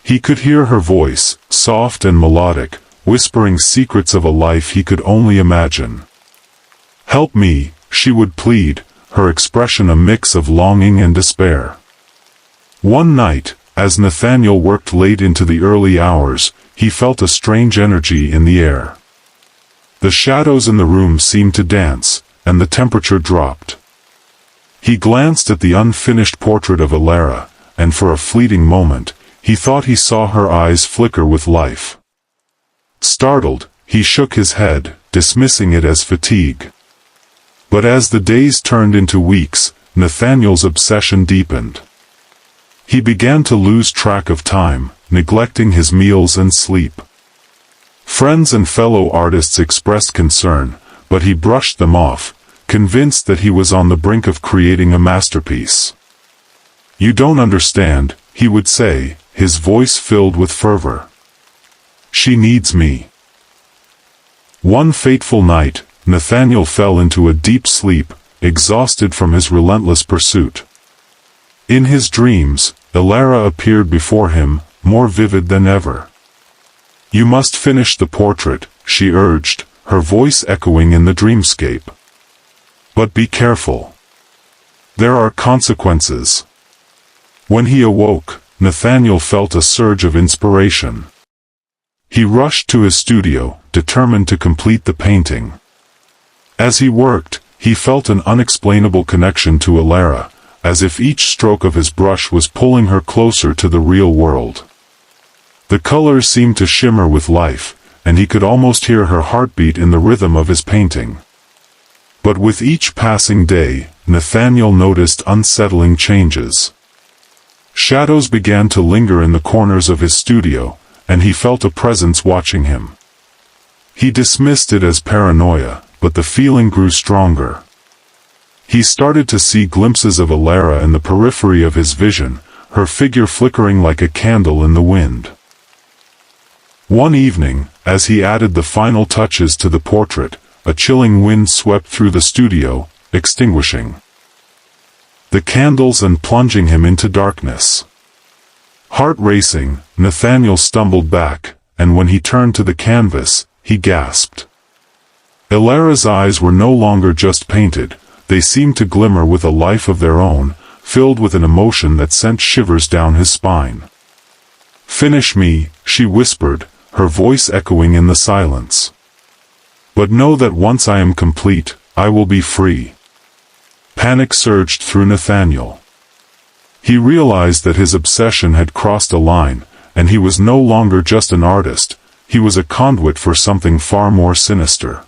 He could hear her voice, soft and melodic, whispering secrets of a life he could only imagine. "Help me," she would plead, her expression a mix of longing and despair. One night, as Nathaniel worked late into the early hours, he felt a strange energy in the air. The shadows in the room seemed to dance, and the temperature dropped. He glanced at the unfinished portrait of Alara, and for a fleeting moment, he thought he saw her eyes flicker with life. Startled, he shook his head, dismissing it as fatigue. But as the days turned into weeks, Nathaniel's obsession deepened. He began to lose track of time, neglecting his meals and sleep. Friends and fellow artists expressed concern, but he brushed them off, convinced that he was on the brink of creating a masterpiece. "You don't understand," he would say, his voice filled with fervor. "She needs me." One fateful night, Nathaniel fell into a deep sleep, exhausted from his relentless pursuit. In his dreams, Alara appeared before him, more vivid than ever. "You must finish the portrait," she urged, her voice echoing in the dreamscape. "But be careful. There are consequences." When he awoke, Nathaniel felt a surge of inspiration. He rushed to his studio, determined to complete the painting. As he worked, he felt an unexplainable connection to Alara, as if each stroke of his brush was pulling her closer to the real world. The colors seemed to shimmer with life, and he could almost hear her heartbeat in the rhythm of his painting. But with each passing day, Nathaniel noticed unsettling changes. Shadows began to linger in the corners of his studio, and he felt a presence watching him. He dismissed it as paranoia, but the feeling grew stronger. He started to see glimpses of Alara in the periphery of his vision, her figure flickering like a candle in the wind. One evening, as he added the final touches to the portrait, a chilling wind swept through the studio, extinguishing the candles and plunging him into darkness. Heart racing, Nathaniel stumbled back, and when he turned to the canvas, he gasped. Alara's eyes were no longer just painted, they seemed to glimmer with a life of their own, filled with an emotion that sent shivers down his spine. "Finish me," she whispered, her voice echoing in the silence. "But know that once I am complete, I will be free." Panic surged through Nathaniel. He realized that his obsession had crossed a line, and he was no longer just an artist, he was a conduit for something far more sinister.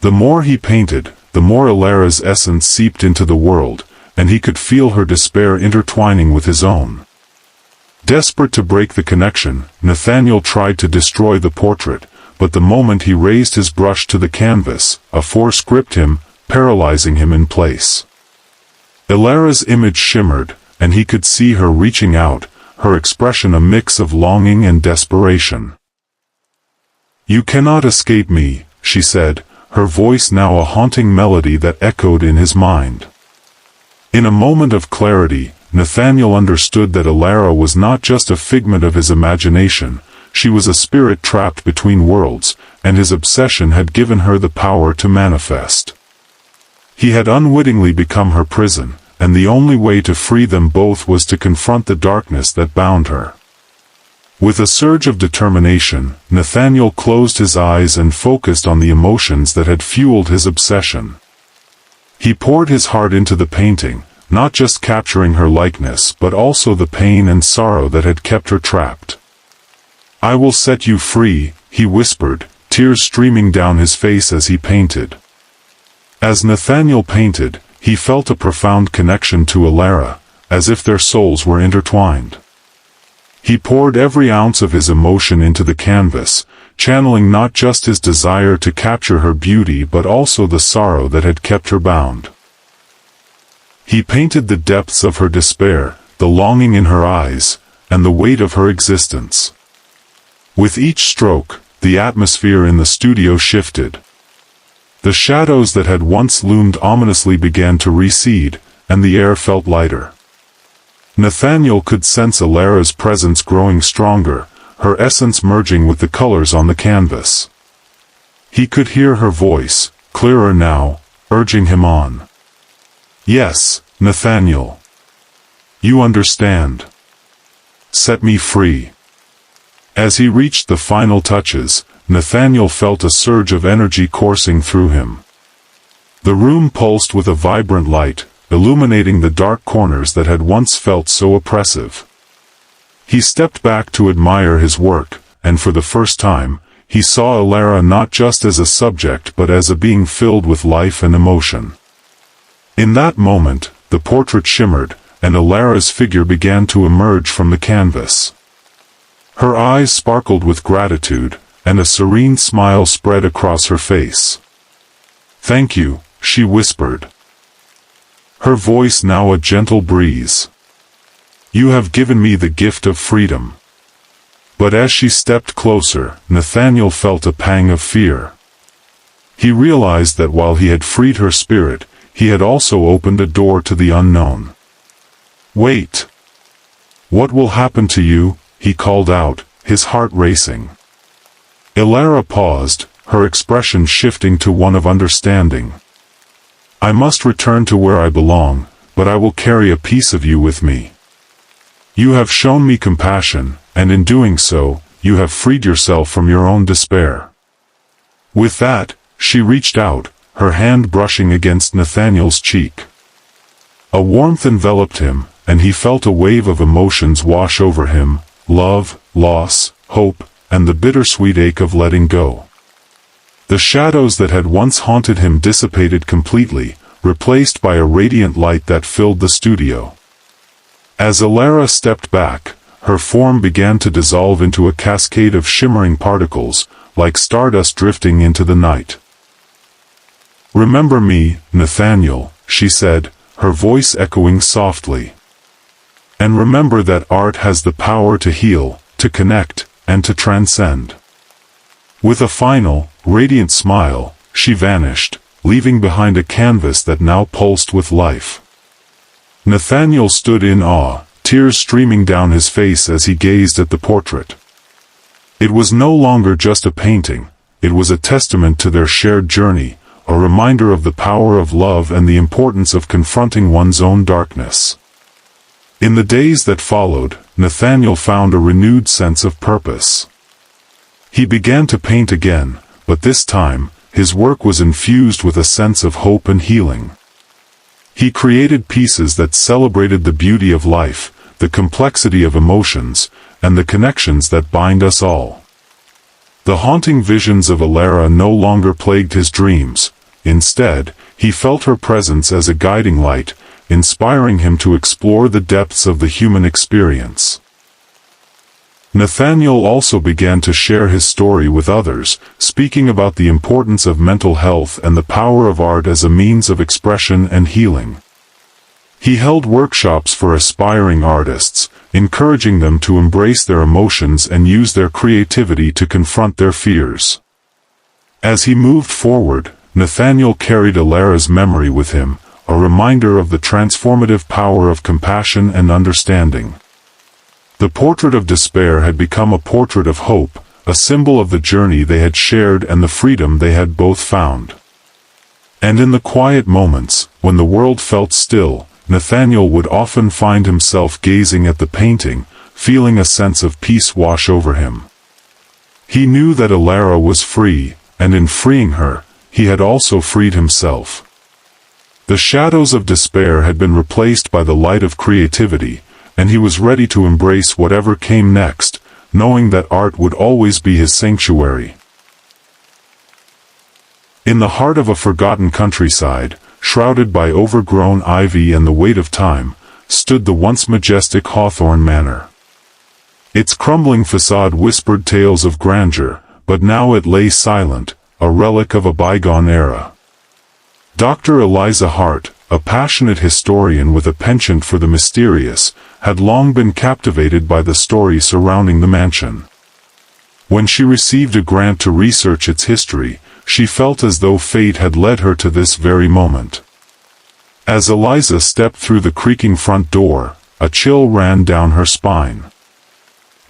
The more he painted, the more Alara's essence seeped into the world, and he could feel her despair intertwining with his own. Desperate to break the connection, Nathaniel tried to destroy the portrait, but the moment he raised his brush to the canvas, a force gripped him, paralyzing him in place. Alara's image shimmered, and he could see her reaching out, her expression a mix of longing and desperation. "You cannot escape me," she said, her voice now a haunting melody that echoed in his mind. In a moment of clarity, Nathaniel understood that Alara was not just a figment of his imagination, she was a spirit trapped between worlds, and his obsession had given her the power to manifest. He had unwittingly become her prison, and the only way to free them both was to confront the darkness that bound her. With a surge of determination, Nathaniel closed his eyes and focused on the emotions that had fueled his obsession. He poured his heart into the painting, not just capturing her likeness but also the pain and sorrow that had kept her trapped. "I will set you free," he whispered, tears streaming down his face as he painted. As Nathaniel painted, he felt a profound connection to Alara, as if their souls were intertwined. He poured every ounce of his emotion into the canvas, channeling not just his desire to capture her beauty but also the sorrow that had kept her bound. He painted the depths of her despair, the longing in her eyes, and the weight of her existence. With each stroke, the atmosphere in the studio shifted. The shadows that had once loomed ominously began to recede, and the air felt lighter. Nathaniel could sense Alara's presence growing stronger, her essence merging with the colors on the canvas. He could hear her voice, clearer now, urging him on. "Yes, Nathaniel. You understand. Set me free." As he reached the final touches, Nathaniel felt a surge of energy coursing through him. The room pulsed with a vibrant light, illuminating the dark corners that had once felt so oppressive. He stepped back to admire his work, and for the first time, he saw Alara not just as a subject but as a being filled with life and emotion. In that moment, the portrait shimmered, and Alara's figure began to emerge from the canvas. Her eyes sparkled with gratitude, and a serene smile spread across her face. "Thank you," she whispered, her voice now a gentle breeze. "You have given me the gift of freedom." But as she stepped closer, Nathaniel felt a pang of fear. He realized that while he had freed her spirit, he had also opened a door to the unknown. "Wait! What will happen to you?" he called out, his heart racing. Alara paused, her expression shifting to one of understanding. "I must return to where I belong, but I will carry a piece of you with me. You have shown me compassion, and in doing so, you have freed yourself from your own despair." With that, she reached out, her hand brushing against Nathaniel's cheek. A warmth enveloped him, and he felt a wave of emotions wash over him: love, loss, hope, and the bittersweet ache of letting go. The shadows that had once haunted him dissipated completely, replaced by a radiant light that filled the studio. As Alara stepped back, her form began to dissolve into a cascade of shimmering particles, like stardust drifting into the night. "Remember me, Nathaniel," she said, her voice echoing softly. "And remember that art has the power to heal, to connect, and to transcend." With a final, radiant smile, she vanished, leaving behind a canvas that now pulsed with life. Nathaniel stood in awe, tears streaming down his face as he gazed at the portrait. It was no longer just a painting, it was a testament to their shared journey, a reminder of the power of love and the importance of confronting one's own darkness. In the days that followed, Nathaniel found a renewed sense of purpose. He began to paint again, but this time, his work was infused with a sense of hope and healing. He created pieces that celebrated the beauty of life, the complexity of emotions, and the connections that bind us all. The haunting visions of Alara no longer plagued his dreams. Instead, he felt her presence as a guiding light, inspiring him to explore the depths of the human experience. Nathaniel also began to share his story with others, speaking about the importance of mental health and the power of art as a means of expression and healing. He held workshops for aspiring artists, encouraging them to embrace their emotions and use their creativity to confront their fears. As he moved forward, Nathaniel carried Alara's memory with him, a reminder of the transformative power of compassion and understanding. The portrait of despair had become a portrait of hope, a symbol of the journey they had shared and the freedom they had both found. And in the quiet moments, when the world felt still, Nathaniel would often find himself gazing at the painting, feeling a sense of peace wash over him. He knew that Alara was free, and in freeing her, he had also freed himself. The shadows of despair had been replaced by the light of creativity, and he was ready to embrace whatever came next, knowing that art would always be his sanctuary. In the heart of a forgotten countryside, shrouded by overgrown ivy and the weight of time, stood the once majestic Hawthorne Manor. Its crumbling facade whispered tales of grandeur, but now it lay silent, a relic of a bygone era. Dr. Eliza Hart, a passionate historian with a penchant for the mysterious, had long been captivated by the story surrounding the mansion. When she received a grant to research its history, she felt as though fate had led her to this very moment. As Eliza stepped through the creaking front door, a chill ran down her spine.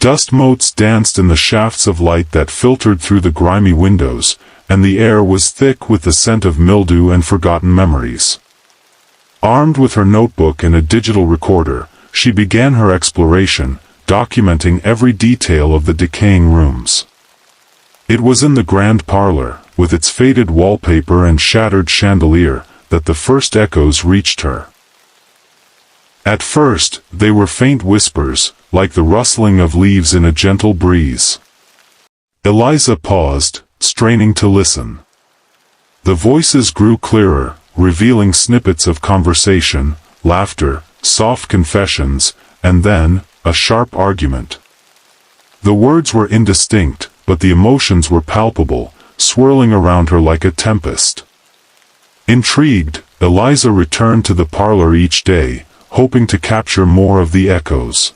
Dust motes danced in the shafts of light that filtered through the grimy windows, and the air was thick with the scent of mildew and forgotten memories. Armed with her notebook and a digital recorder, she began her exploration, documenting every detail of the decaying rooms. It was in the grand parlor, with its faded wallpaper and shattered chandelier, that the first echoes reached her. At first, they were faint whispers, like the rustling of leaves in a gentle breeze. Eliza paused, straining to listen. The voices grew clearer, revealing snippets of conversation, laughter, soft confessions, and then, a sharp argument. The words were indistinct, but the emotions were palpable, swirling around her like a tempest. Intrigued, Eliza returned to the parlor each day, hoping to capture more of the echoes.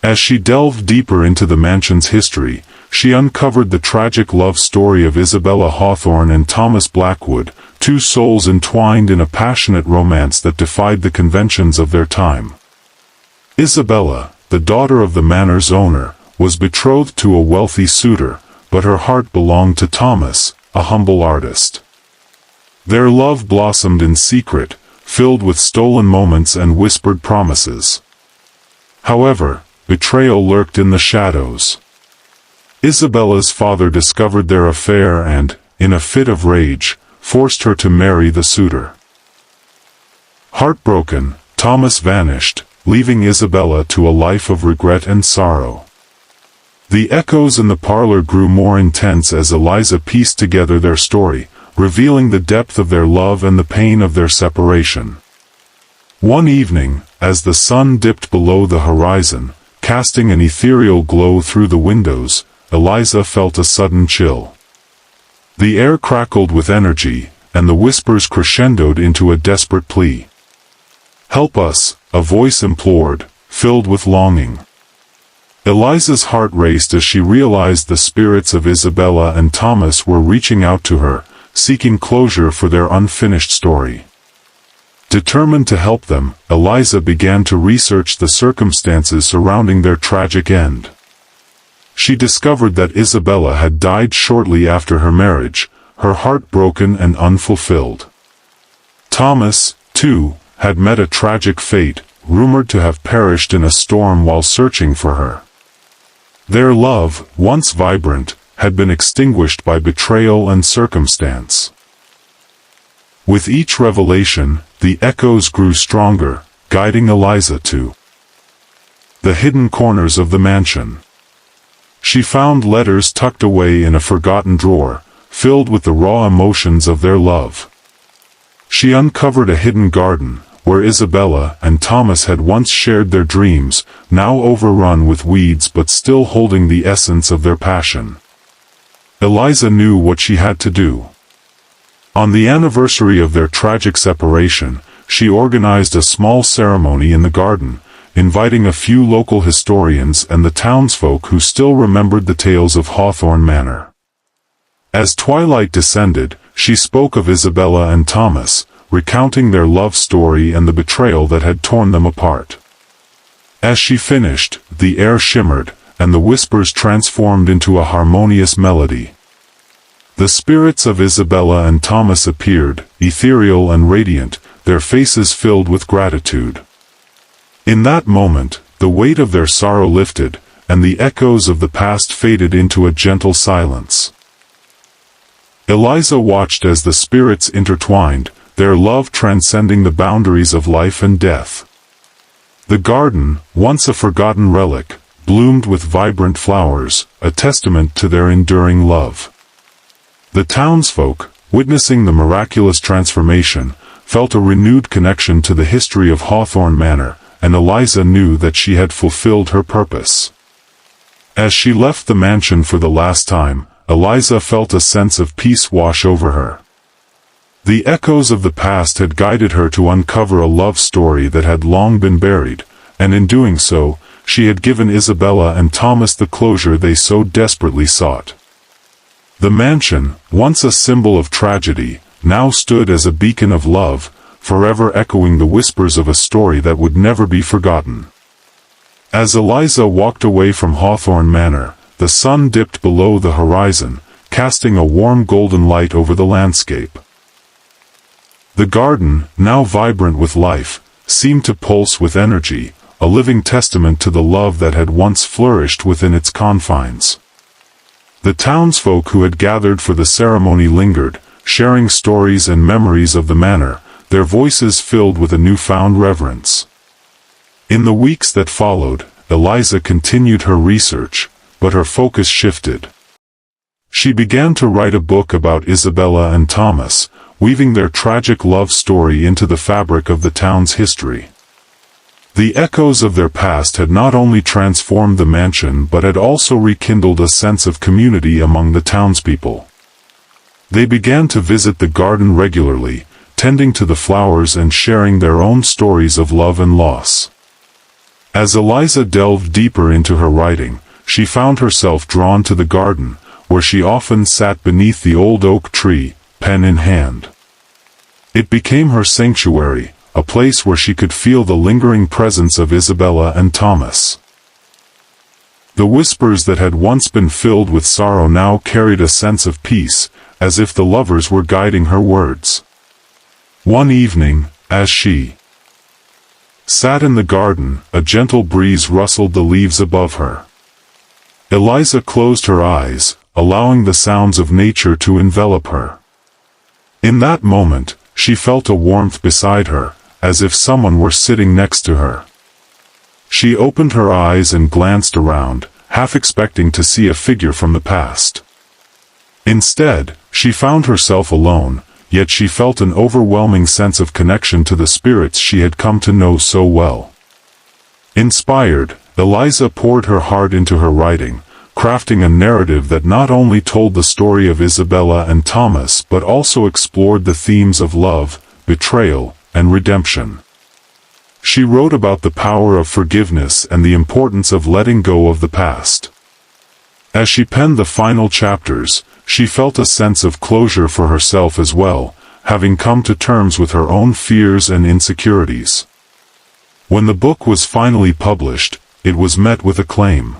As she delved deeper into the mansion's history, she uncovered the tragic love story of Isabella Hawthorne and Thomas Blackwood, two souls entwined in a passionate romance that defied the conventions of their time. Isabella, the daughter of the manor's owner, was betrothed to a wealthy suitor, but her heart belonged to Thomas, a humble artist. Their love blossomed in secret, filled with stolen moments and whispered promises. However, betrayal lurked in the shadows. Isabella's father discovered their affair and, in a fit of rage, forced her to marry the suitor. Heartbroken, Thomas vanished, leaving Isabella to a life of regret and sorrow. The echoes in the parlor grew more intense as Eliza pieced together their story, revealing the depth of their love and the pain of their separation. One evening, as the sun dipped below the horizon, casting an ethereal glow through the windows, Eliza felt a sudden chill. The air crackled with energy, and the whispers crescendoed into a desperate plea. "Help us," a voice implored, filled with longing. Eliza's heart raced as she realized the spirits of Isabella and Thomas were reaching out to her, seeking closure for their unfinished story. Determined to help them, Eliza began to research the circumstances surrounding their tragic end. She discovered that Isabella had died shortly after her marriage, her heart broken and unfulfilled. Thomas, too, had met a tragic fate, rumored to have perished in a storm while searching for her. Their love, once vibrant, had been extinguished by betrayal and circumstance. With each revelation, the echoes grew stronger, guiding Eliza to the hidden corners of the mansion. She found letters tucked away in a forgotten drawer, filled with the raw emotions of their love. She uncovered a hidden garden, where Isabella and Thomas had once shared their dreams, now overrun with weeds but still holding the essence of their passion. Eliza knew what she had to do. On the anniversary of their tragic separation, she organized a small ceremony in the garden, inviting a few local historians and the townsfolk who still remembered the tales of Hawthorne Manor. As twilight descended, she spoke of Isabella and Thomas, recounting their love story and the betrayal that had torn them apart. As she finished, the air shimmered, and the whispers transformed into a harmonious melody. The spirits of Isabella and Thomas appeared, ethereal and radiant, their faces filled with gratitude. In that moment, the weight of their sorrow lifted, and the echoes of the past faded into a gentle silence. Eliza watched as the spirits intertwined, their love transcending the boundaries of life and death. The garden, once a forgotten relic, bloomed with vibrant flowers, a testament to their enduring love. The townsfolk, witnessing the miraculous transformation, felt a renewed connection to the history of Hawthorne Manor, and Eliza knew that she had fulfilled her purpose. As she left the mansion for the last time, Eliza felt a sense of peace wash over her. The echoes of the past had guided her to uncover a love story that had long been buried, and in doing so, she had given Isabella and Thomas the closure they so desperately sought. The mansion, once a symbol of tragedy, now stood as a beacon of love, forever echoing the whispers of a story that would never be forgotten. As Eliza walked away from Hawthorne Manor, the sun dipped below the horizon, casting a warm golden light over the landscape. The garden, now vibrant with life, seemed to pulse with energy, a living testament to the love that had once flourished within its confines. The townsfolk who had gathered for the ceremony lingered, sharing stories and memories of the manor, their voices filled with a newfound reverence. In the weeks that followed, Eliza continued her research, but her focus shifted. She began to write a book about Isabella and Thomas, weaving their tragic love story into the fabric of the town's history. The echoes of their past had not only transformed the mansion but had also rekindled a sense of community among the townspeople. They began to visit the garden regularly, tending to the flowers and sharing their own stories of love and loss. As Eliza delved deeper into her writing, she found herself drawn to the garden, where she often sat beneath the old oak tree, pen in hand. It became her sanctuary, a place where she could feel the lingering presence of Isabella and Thomas. The whispers that had once been filled with sorrow now carried a sense of peace, as if the lovers were guiding her words. One evening, as she sat in the garden, a gentle breeze rustled the leaves above her. Eliza closed her eyes, allowing the sounds of nature to envelop her. In that moment, she felt a warmth beside her, as if someone were sitting next to her. She opened her eyes and glanced around, half expecting to see a figure from the past. Instead, she found herself alone, yet she felt an overwhelming sense of connection to the spirits she had come to know so well. Inspired, Eliza poured her heart into her writing, crafting a narrative that not only told the story of Isabella and Thomas but also explored the themes of love, betrayal, and redemption. She wrote about the power of forgiveness and the importance of letting go of the past. As she penned the final chapters, she felt a sense of closure for herself as well, having come to terms with her own fears and insecurities. When the book was finally published, it was met with acclaim.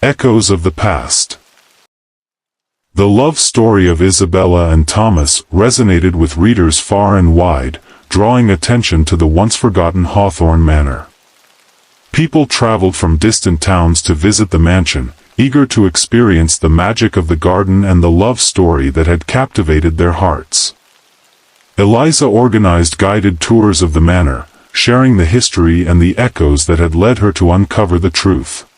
Echoes of the Past. The love story of Isabella and Thomas resonated with readers far and wide, drawing attention to the once-forgotten Hawthorne Manor. People traveled from distant towns to visit the mansion, eager to experience the magic of the garden and the love story that had captivated their hearts. Eliza organized guided tours of the manor, sharing the history and the echoes that had led her to uncover the truth.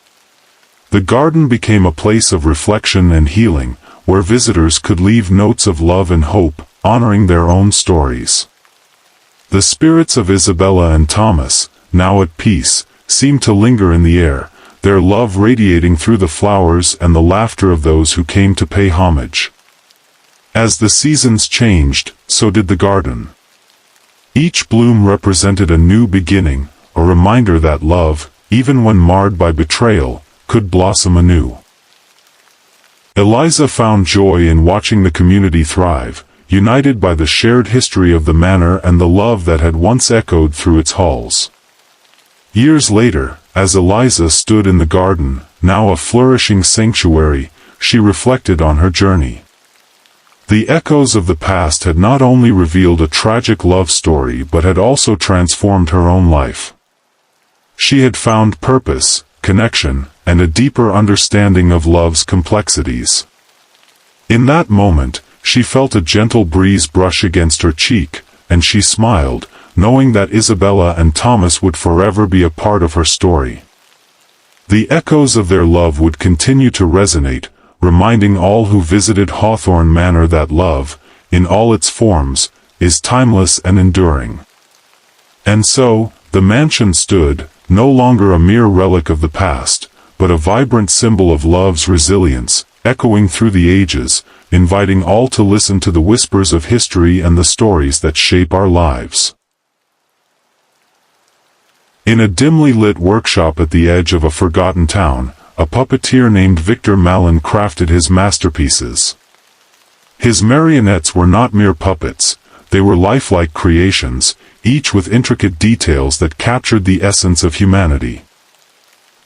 The garden became a place of reflection and healing, where visitors could leave notes of love and hope, honoring their own stories. The spirits of Isabella and Thomas, now at peace, seemed to linger in the air, their love radiating through the flowers and the laughter of those who came to pay homage. As the seasons changed, so did the garden. Each bloom represented a new beginning, a reminder that love, even when marred by betrayal, could blossom anew. Eliza found joy in watching the community thrive, united by the shared history of the manor and the love that had once echoed through its halls. Years later, as Eliza stood in the garden, now a flourishing sanctuary, she reflected on her journey. The echoes of the past had not only revealed a tragic love story but had also transformed her own life. She had found purpose, connection, and a deeper understanding of love's complexities. In that moment, she felt a gentle breeze brush against her cheek, and she smiled, knowing that Isabella and Thomas would forever be a part of her story. The echoes of their love would continue to resonate, reminding all who visited Hawthorne Manor that love, in all its forms, is timeless and enduring. And so, the mansion stood, no longer a mere relic of the past, but a vibrant symbol of love's resilience, echoing through the ages, inviting all to listen to the whispers of history and the stories that shape our lives. In a dimly lit workshop at the edge of a forgotten town, a puppeteer named Victor Malin crafted his masterpieces. His marionettes were not mere puppets, they were lifelike creations, each with intricate details that captured the essence of humanity.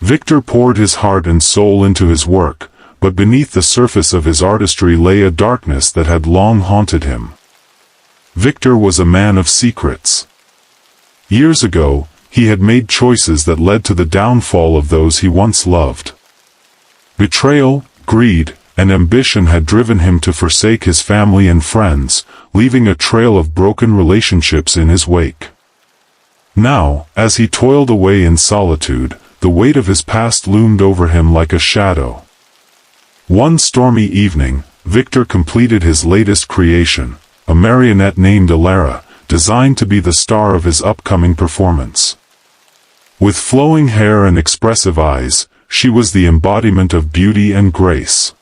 Victor poured his heart and soul into his work, but beneath the surface of his artistry lay a darkness that had long haunted him. Victor was a man of secrets. Years ago, he had made choices that led to the downfall of those he once loved. Betrayal, greed, and ambition had driven him to forsake his family and friends, leaving a trail of broken relationships in his wake. Now, as he toiled away in solitude, the weight of his past loomed over him like a shadow. One stormy evening, Victor completed his latest creation, a marionette named Elara, designed to be the star of his upcoming performance. With flowing hair and expressive eyes, she was the embodiment of beauty and grace.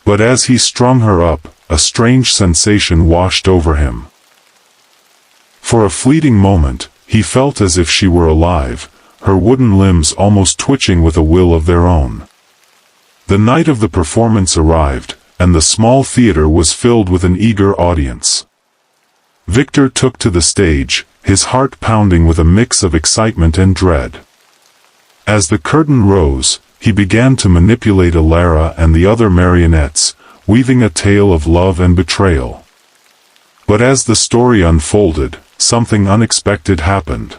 But as he strung her up, a strange sensation washed over him. For a fleeting moment, he felt as if she were alive, her wooden limbs almost twitching with a will of their own. The night of the performance arrived, and the small theater was filled with an eager audience. Victor took to the stage, his heart pounding with a mix of excitement and dread. As the curtain rose, he began to manipulate Elara and the other marionettes, weaving a tale of love and betrayal. But as the story unfolded, something unexpected happened.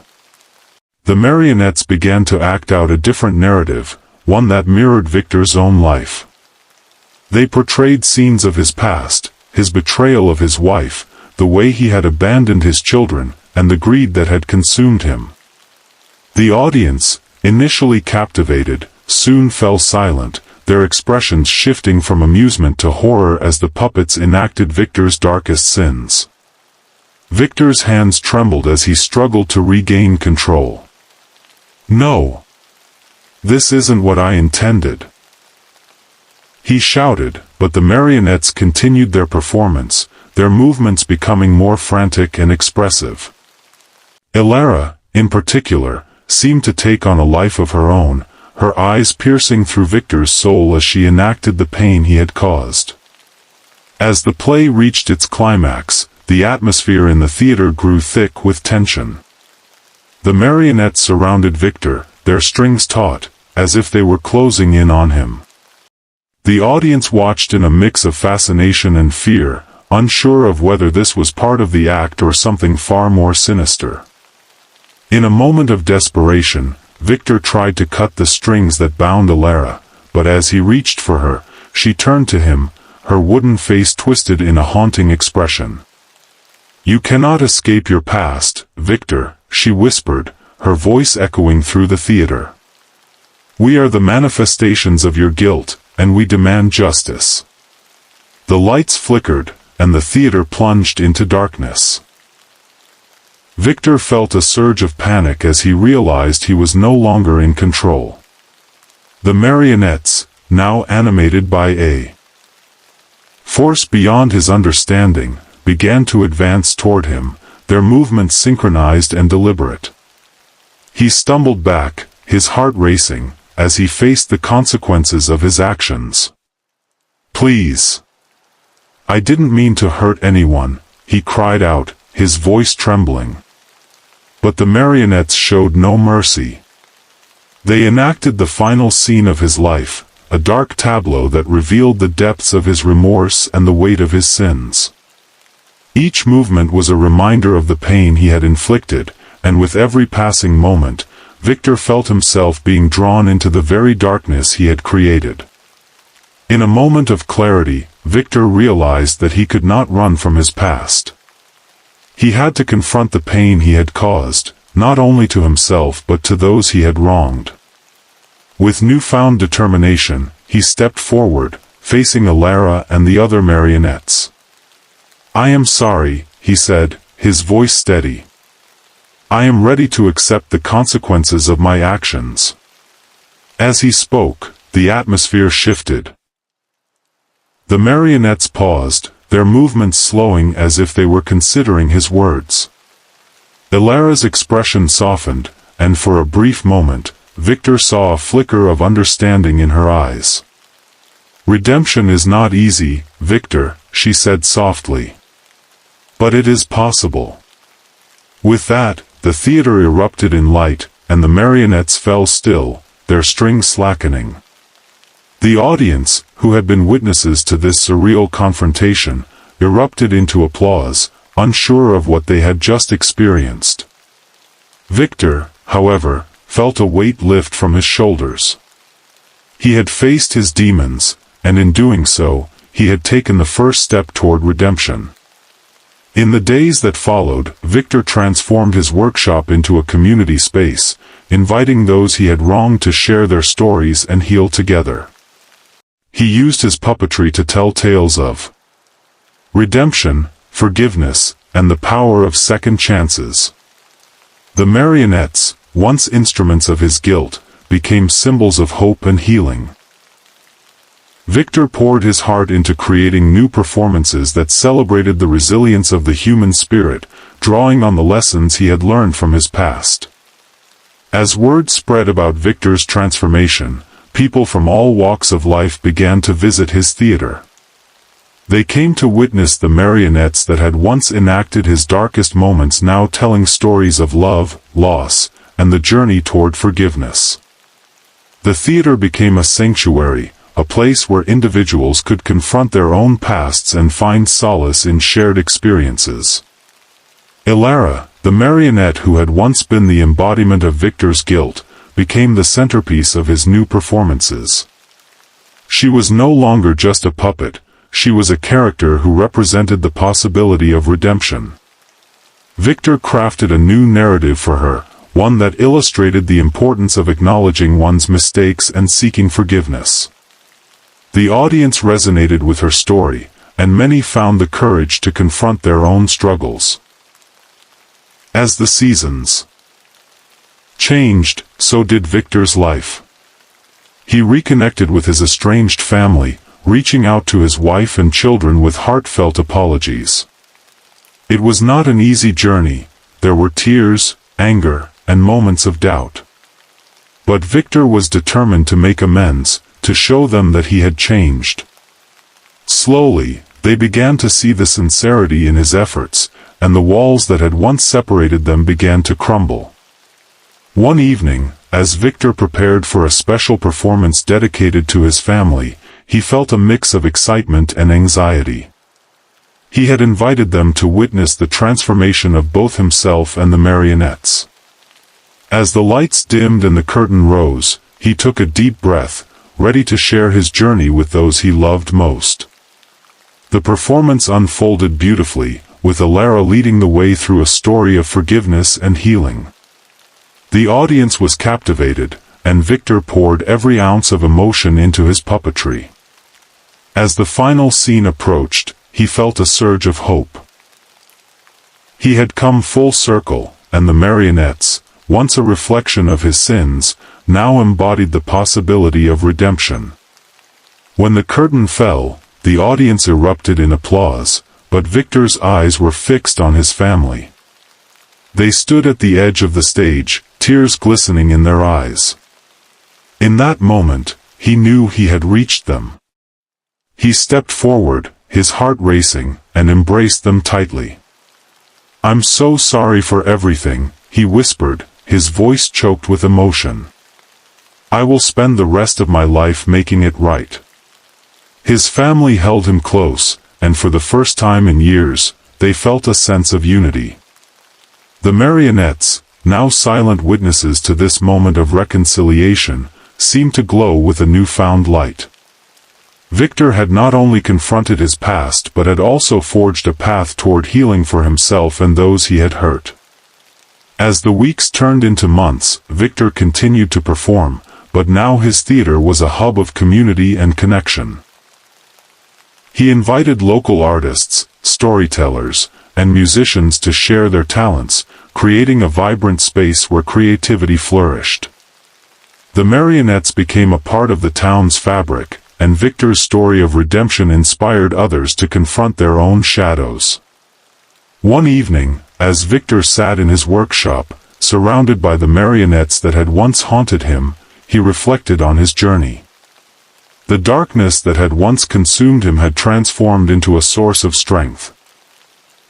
The marionettes began to act out a different narrative, one that mirrored Victor's own life. They portrayed scenes of his past, his betrayal of his wife, the way he had abandoned his children, and the greed that had consumed him. The audience, initially captivated, soon fell silent, their expressions shifting from amusement to horror as the puppets enacted Victor's darkest sins. Victor's hands trembled as he struggled to regain control. "No! This isn't what I intended," he shouted, but the marionettes continued their performance, their movements becoming more frantic and expressive. Elara, in particular, seemed to take on a life of her own, her eyes piercing through Victor's soul as she enacted the pain he had caused. As the play reached its climax, the atmosphere in the theater grew thick with tension. The marionettes surrounded Victor, their strings taut, as if they were closing in on him. The audience watched in a mix of fascination and fear, unsure of whether this was part of the act or something far more sinister. In a moment of desperation, Victor tried to cut the strings that bound Elara, but as he reached for her, she turned to him, her wooden face twisted in a haunting expression. "You cannot escape your past, Victor," she whispered, her voice echoing through the theater. "We are the manifestations of your guilt, and we demand justice." The lights flickered, and the theater plunged into darkness. Victor felt a surge of panic as he realized he was no longer in control. The marionettes, now animated by a force beyond his understanding, began to advance toward him, their movements synchronized and deliberate. He stumbled back, his heart racing, as he faced the consequences of his actions. "Please! I didn't mean to hurt anyone," he cried out, his voice trembling. But the marionettes showed no mercy. They enacted the final scene of his life, a dark tableau that revealed the depths of his remorse and the weight of his sins. Each movement was a reminder of the pain he had inflicted, and with every passing moment, Victor felt himself being drawn into the very darkness he had created. In a moment of clarity, Victor realized that he could not run from his past. He had to confront the pain he had caused, not only to himself but to those he had wronged. With newfound determination, he stepped forward, facing Elara and the other marionettes. "I am sorry," he said, his voice steady. "I am ready to accept the consequences of my actions." As he spoke, the atmosphere shifted. The marionettes paused, their movements slowing as if they were considering his words. Elara's expression softened, and for a brief moment, Victor saw a flicker of understanding in her eyes. "Redemption is not easy, Victor," she said softly. "But it is possible." With that, the theater erupted in light, and the marionettes fell still, their strings slackening. The audience, who had been witnesses to this surreal confrontation, erupted into applause, unsure of what they had just experienced. Victor, however, felt a weight lift from his shoulders. He had faced his demons, and in doing so, he had taken the first step toward redemption. In the days that followed, Victor transformed his workshop into a community space, inviting those he had wronged to share their stories and heal together. He used his puppetry to tell tales of redemption, forgiveness, and the power of second chances. The marionettes, once instruments of his guilt, became symbols of hope and healing. Victor poured his heart into creating new performances that celebrated the resilience of the human spirit, drawing on the lessons he had learned from his past. As word spread about Victor's transformation, people from all walks of life began to visit his theater. They came to witness the marionettes that had once enacted his darkest moments now telling stories of love, loss, and the journey toward forgiveness. The theater became a sanctuary, a place where individuals could confront their own pasts and find solace in shared experiences. Ilara, the marionette who had once been the embodiment of Victor's guilt, became the centerpiece of his new performances. She was no longer just a puppet, she was a character who represented the possibility of redemption. Victor crafted a new narrative for her, one that illustrated the importance of acknowledging one's mistakes and seeking forgiveness. The audience resonated with her story, and many found the courage to confront their own struggles. As the seasons changed, so did Victor's life. He reconnected with his estranged family, reaching out to his wife and children with heartfelt apologies. It was not an easy journey, there were tears, anger, and moments of doubt. But Victor was determined to make amends, to show them that he had changed. Slowly, they began to see the sincerity in his efforts, and the walls that had once separated them began to crumble. One evening, as Victor prepared for a special performance dedicated to his family, he felt a mix of excitement and anxiety. He had invited them to witness the transformation of both himself and the marionettes. As the lights dimmed and the curtain rose, he took a deep breath, ready to share his journey with those he loved most. The performance unfolded beautifully, with Ilara leading the way through a story of forgiveness and healing. The audience was captivated, and Victor poured every ounce of emotion into his puppetry. As the final scene approached, he felt a surge of hope. He had come full circle, and the marionettes, once a reflection of his sins, now embodied the possibility of redemption. When the curtain fell, the audience erupted in applause, but Victor's eyes were fixed on his family. They stood at the edge of the stage, tears glistening in their eyes. In that moment, he knew he had reached them. He stepped forward, his heart racing, and embraced them tightly. "I'm so sorry for everything," he whispered, his voice choked with emotion. "I will spend the rest of my life making it right." His family held him close, and for the first time in years, they felt a sense of unity. The marionettes, now silent witnesses to this moment of reconciliation, seemed to glow with a newfound light. Victor had not only confronted his past but had also forged a path toward healing for himself and those he had hurt. As the weeks turned into months, Victor continued to perform, but now his theater was a hub of community and connection. He invited local artists, storytellers, and musicians to share their talents, creating a vibrant space where creativity flourished. The marionettes became a part of the town's fabric, and Victor's story of redemption inspired others to confront their own shadows. One evening, as Victor sat in his workshop, surrounded by the marionettes that had once haunted him, he reflected on his journey. The darkness that had once consumed him had transformed into a source of strength.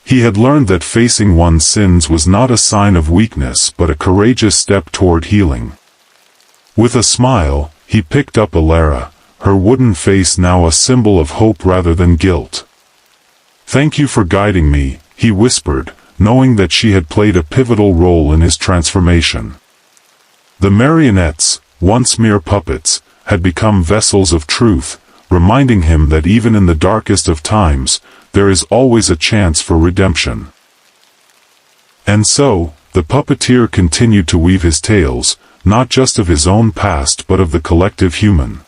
He had learned that facing one's sins was not a sign of weakness but a courageous step toward healing. With a smile, he picked up Ilara, her wooden face now a symbol of hope rather than guilt. "Thank you for guiding me," he whispered, knowing that she had played a pivotal role in his transformation. The marionettes, once mere puppets, had become vessels of truth, reminding him that even in the darkest of times, there is always a chance for redemption. And so, the puppeteer continued to weave his tales, not just of his own past but of the collective human.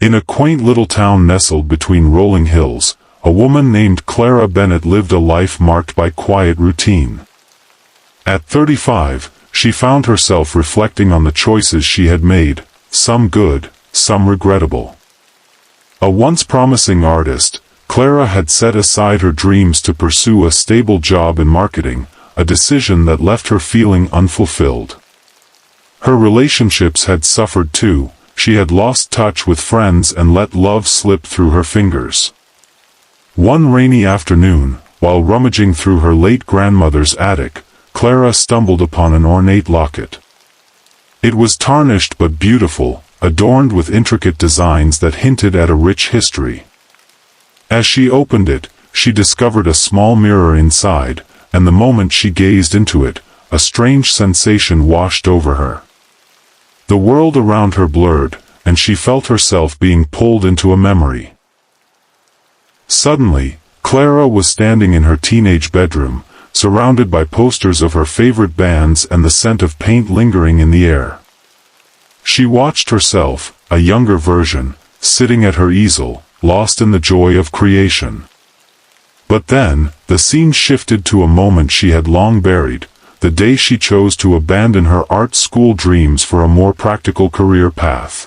In a quaint little town nestled between rolling hills, a woman named Clara Bennett lived a life marked by quiet routine. At 35, she found herself reflecting on the choices she had made, some good, some regrettable. A once promising artist, Clara had set aside her dreams to pursue a stable job in marketing, a decision that left her feeling unfulfilled. Her relationships had suffered too. She had lost touch with friends and let love slip through her fingers. One rainy afternoon, while rummaging through her late grandmother's attic, Clara stumbled upon an ornate locket. It was tarnished but beautiful, adorned with intricate designs that hinted at a rich history. As she opened it, she discovered a small mirror inside, and the moment she gazed into it, a strange sensation washed over her. The world around her blurred, and she felt herself being pulled into a memory. Suddenly, Clara was standing in her teenage bedroom, surrounded by posters of her favorite bands and the scent of paint lingering in the air. She watched herself, a younger version, sitting at her easel, lost in the joy of creation. But then, the scene shifted to a moment she had long buried, the day she chose to abandon her art school dreams for a more practical career path.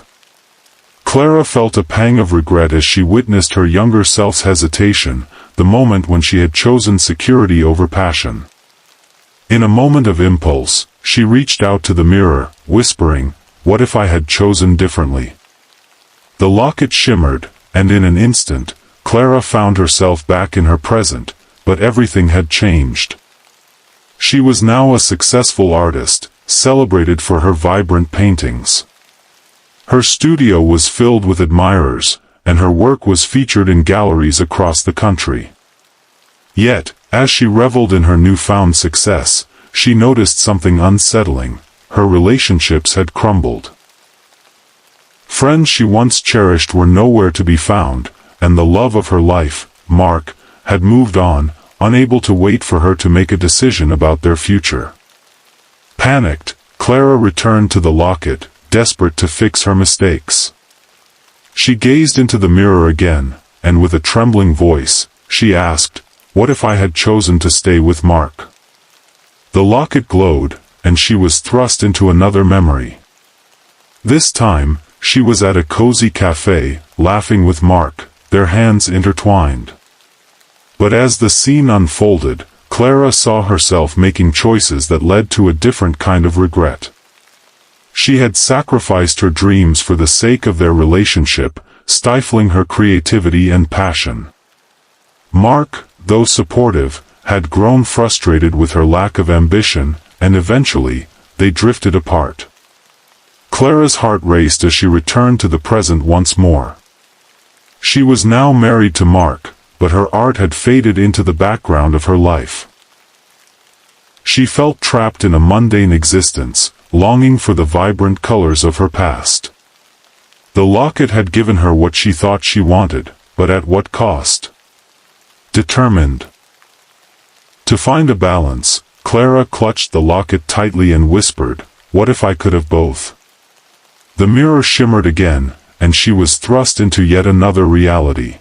Clara felt a pang of regret as she witnessed her younger self's hesitation, the moment when she had chosen security over passion. In a moment of impulse, she reached out to the mirror, whispering, "What if I had chosen differently?" The locket shimmered, and in an instant, Clara found herself back in her present, but everything had changed. She was now a successful artist, celebrated for her vibrant paintings. Her studio was filled with admirers, and her work was featured in galleries across the country. Yet, as she reveled in her newfound success, she noticed something unsettling: her relationships had crumbled. Friends she once cherished were nowhere to be found, and the love of her life, Mark, had moved on, unable to wait for her to make a decision about their future. Panicked, Clara returned to the locket, desperate to fix her mistakes. She gazed into the mirror again, and with a trembling voice, she asked, "What if I had chosen to stay with Mark?" The locket glowed, and she was thrust into another memory. This time, she was at a cozy cafe, laughing with Mark, their hands intertwined. But as the scene unfolded, Clara saw herself making choices that led to a different kind of regret. She had sacrificed her dreams for the sake of their relationship, stifling her creativity and passion. Mark, though supportive, had grown frustrated with her lack of ambition, and eventually, they drifted apart. Clara's heart raced as she returned to the present once more. She was now married to Mark, but her art had faded into the background of her life. She felt trapped in a mundane existence, longing for the vibrant colors of her past. The locket had given her what she thought she wanted, but at what cost? Determined to find a balance, Clara clutched the locket tightly and whispered, "What if I could have both?" The mirror shimmered again, and she was thrust into yet another reality.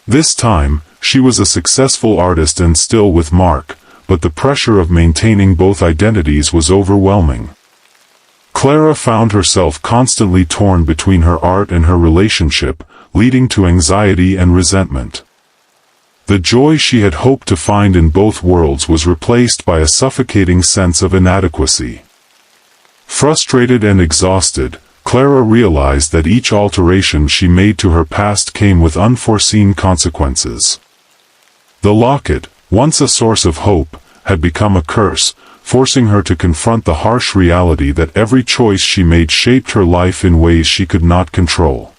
This time, she was a successful artist and still with Mark, but the pressure of maintaining both identities was overwhelming. Clara found herself constantly torn between her art and her relationship, leading to anxiety and resentment. The joy she had hoped to find in both worlds was replaced by a suffocating sense of inadequacy. Frustrated and exhausted, Clara realized that each alteration she made to her past came with unforeseen consequences. The locket, once a source of hope, had become a curse, forcing her to confront the harsh reality that every choice she made shaped her life in ways she could not control.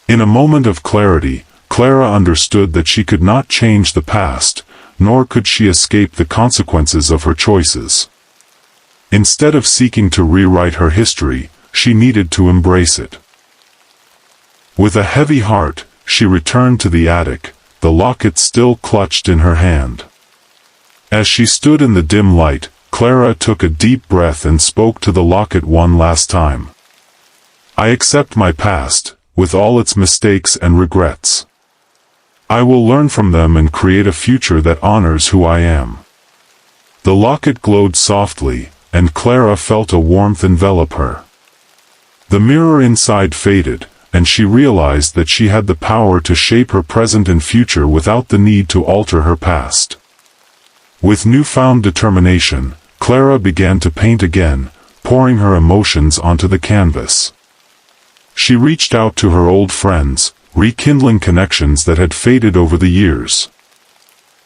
In a moment of clarity, Clara understood that she could not change the past, nor could she escape the consequences of her choices. Instead of seeking to rewrite her history, she needed to embrace it. With a heavy heart, she returned to the attic, the locket still clutched in her hand. As she stood in the dim light, Clara took a deep breath and spoke to the locket one last time. "I accept my past, with all its mistakes and regrets. I will learn from them and create a future that honors who I am." The locket glowed softly, and Clara felt a warmth envelop her. The mirror inside faded, and she realized that she had the power to shape her present and future without the need to alter her past. With newfound determination, Clara began to paint again, pouring her emotions onto the canvas. She reached out to her old friends, rekindling connections that had faded over the years.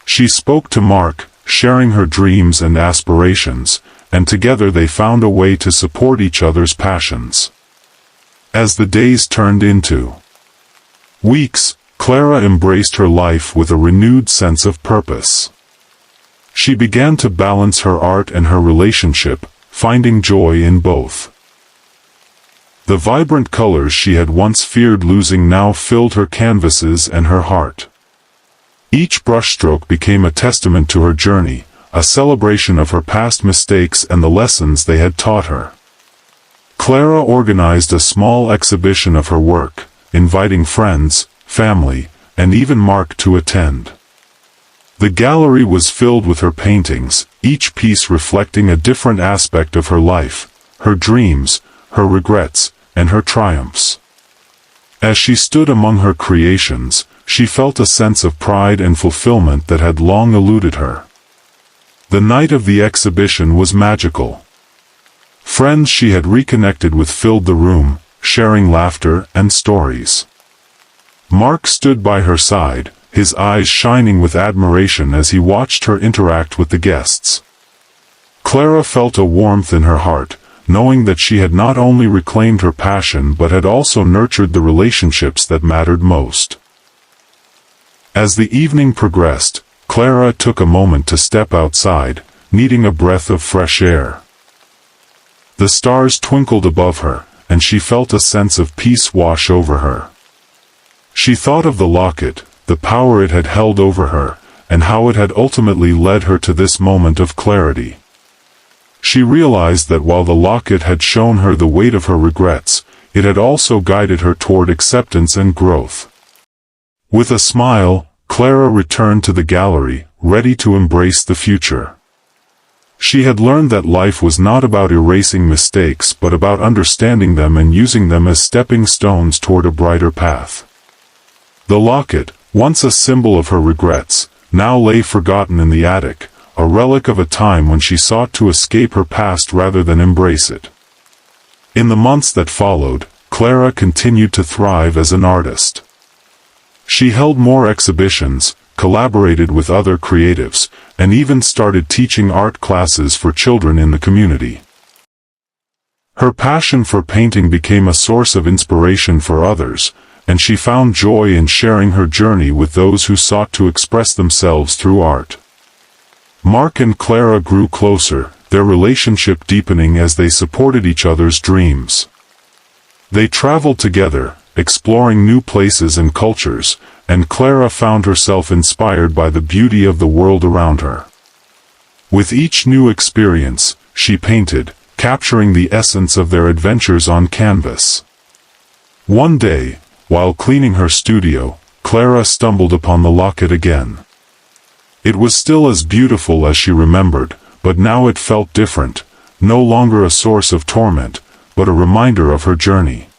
She spoke to Mark, sharing her dreams and aspirations, and together they found a way to support each other's passions. As the days turned into weeks, Clara embraced her life with a renewed sense of purpose. She began to balance her art and her relationship, finding joy in both. The vibrant colors she had once feared losing now filled her canvases and her heart. Each brushstroke became a testament to her journey, a celebration of her past mistakes and the lessons they had taught her. Clara organized a small exhibition of her work, inviting friends, family, and even Mark to attend. The gallery was filled with her paintings, each piece reflecting a different aspect of her life, her dreams, her regrets, and her triumphs. As she stood among her creations, she felt a sense of pride and fulfillment that had long eluded her. The night of the exhibition was magical. Friends she had reconnected with filled the room, sharing laughter and stories. Mark stood by her side, his eyes shining with admiration as he watched her interact with the guests. Clara felt a warmth in her heart, knowing that she had not only reclaimed her passion but had also nurtured the relationships that mattered most. As the evening progressed, Clara took a moment to step outside, needing a breath of fresh air. The stars twinkled above her, and she felt a sense of peace wash over her. She thought of the locket, the power it had held over her, and how it had ultimately led her to this moment of clarity. She realized that while the locket had shown her the weight of her regrets, it had also guided her toward acceptance and growth. With a smile, Clara returned to the gallery, ready to embrace the future. She had learned that life was not about erasing mistakes but about understanding them and using them as stepping stones toward a brighter path. The locket, once a symbol of her regrets, now lay forgotten in the attic, a relic of a time when she sought to escape her past rather than embrace it. In the months that followed, Clara continued to thrive as an artist. She held more exhibitions, collaborated with other creatives, and even started teaching art classes for children in the community. Her passion for painting became a source of inspiration for others, and she found joy in sharing her journey with those who sought to express themselves through art. Mark and Clara grew closer, their relationship deepening as they supported each other's dreams. They traveled together, exploring new places and cultures, and Clara found herself inspired by the beauty of the world around her. With each new experience, she painted, capturing the essence of their adventures on canvas. One day, while cleaning her studio, Clara stumbled upon the locket again. It was still as beautiful as she remembered, but now it felt different, no longer a source of torment, but a reminder of her journey.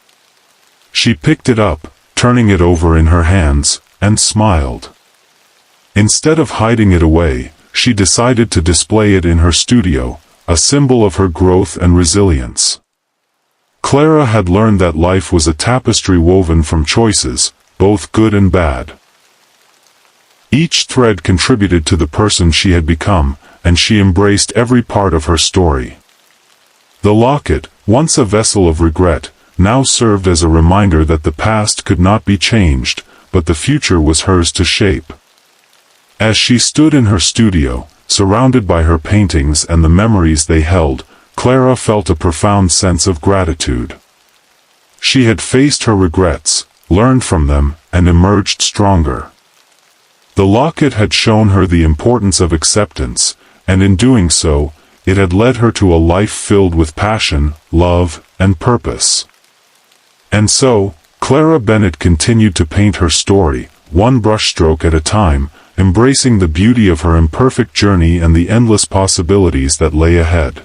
She picked it up, turning it over in her hands, and smiled. Instead of hiding it away, she decided to display it in her studio, a symbol of her growth and resilience. Clara had learned that life was a tapestry woven from choices, both good and bad. Each thread contributed to the person she had become, and she embraced every part of her story. The locket, once a vessel of regret, now served as a reminder that the past could not be changed, but the future was hers to shape. As she stood in her studio, surrounded by her paintings and the memories they held, Clara felt a profound sense of gratitude. She had faced her regrets, learned from them, and emerged stronger. The locket had shown her the importance of acceptance, and in doing so, it had led her to a life filled with passion, love, and purpose. And so, Clara Bennett continued to paint her story, one brushstroke at a time, embracing the beauty of her imperfect journey and the endless possibilities that lay ahead.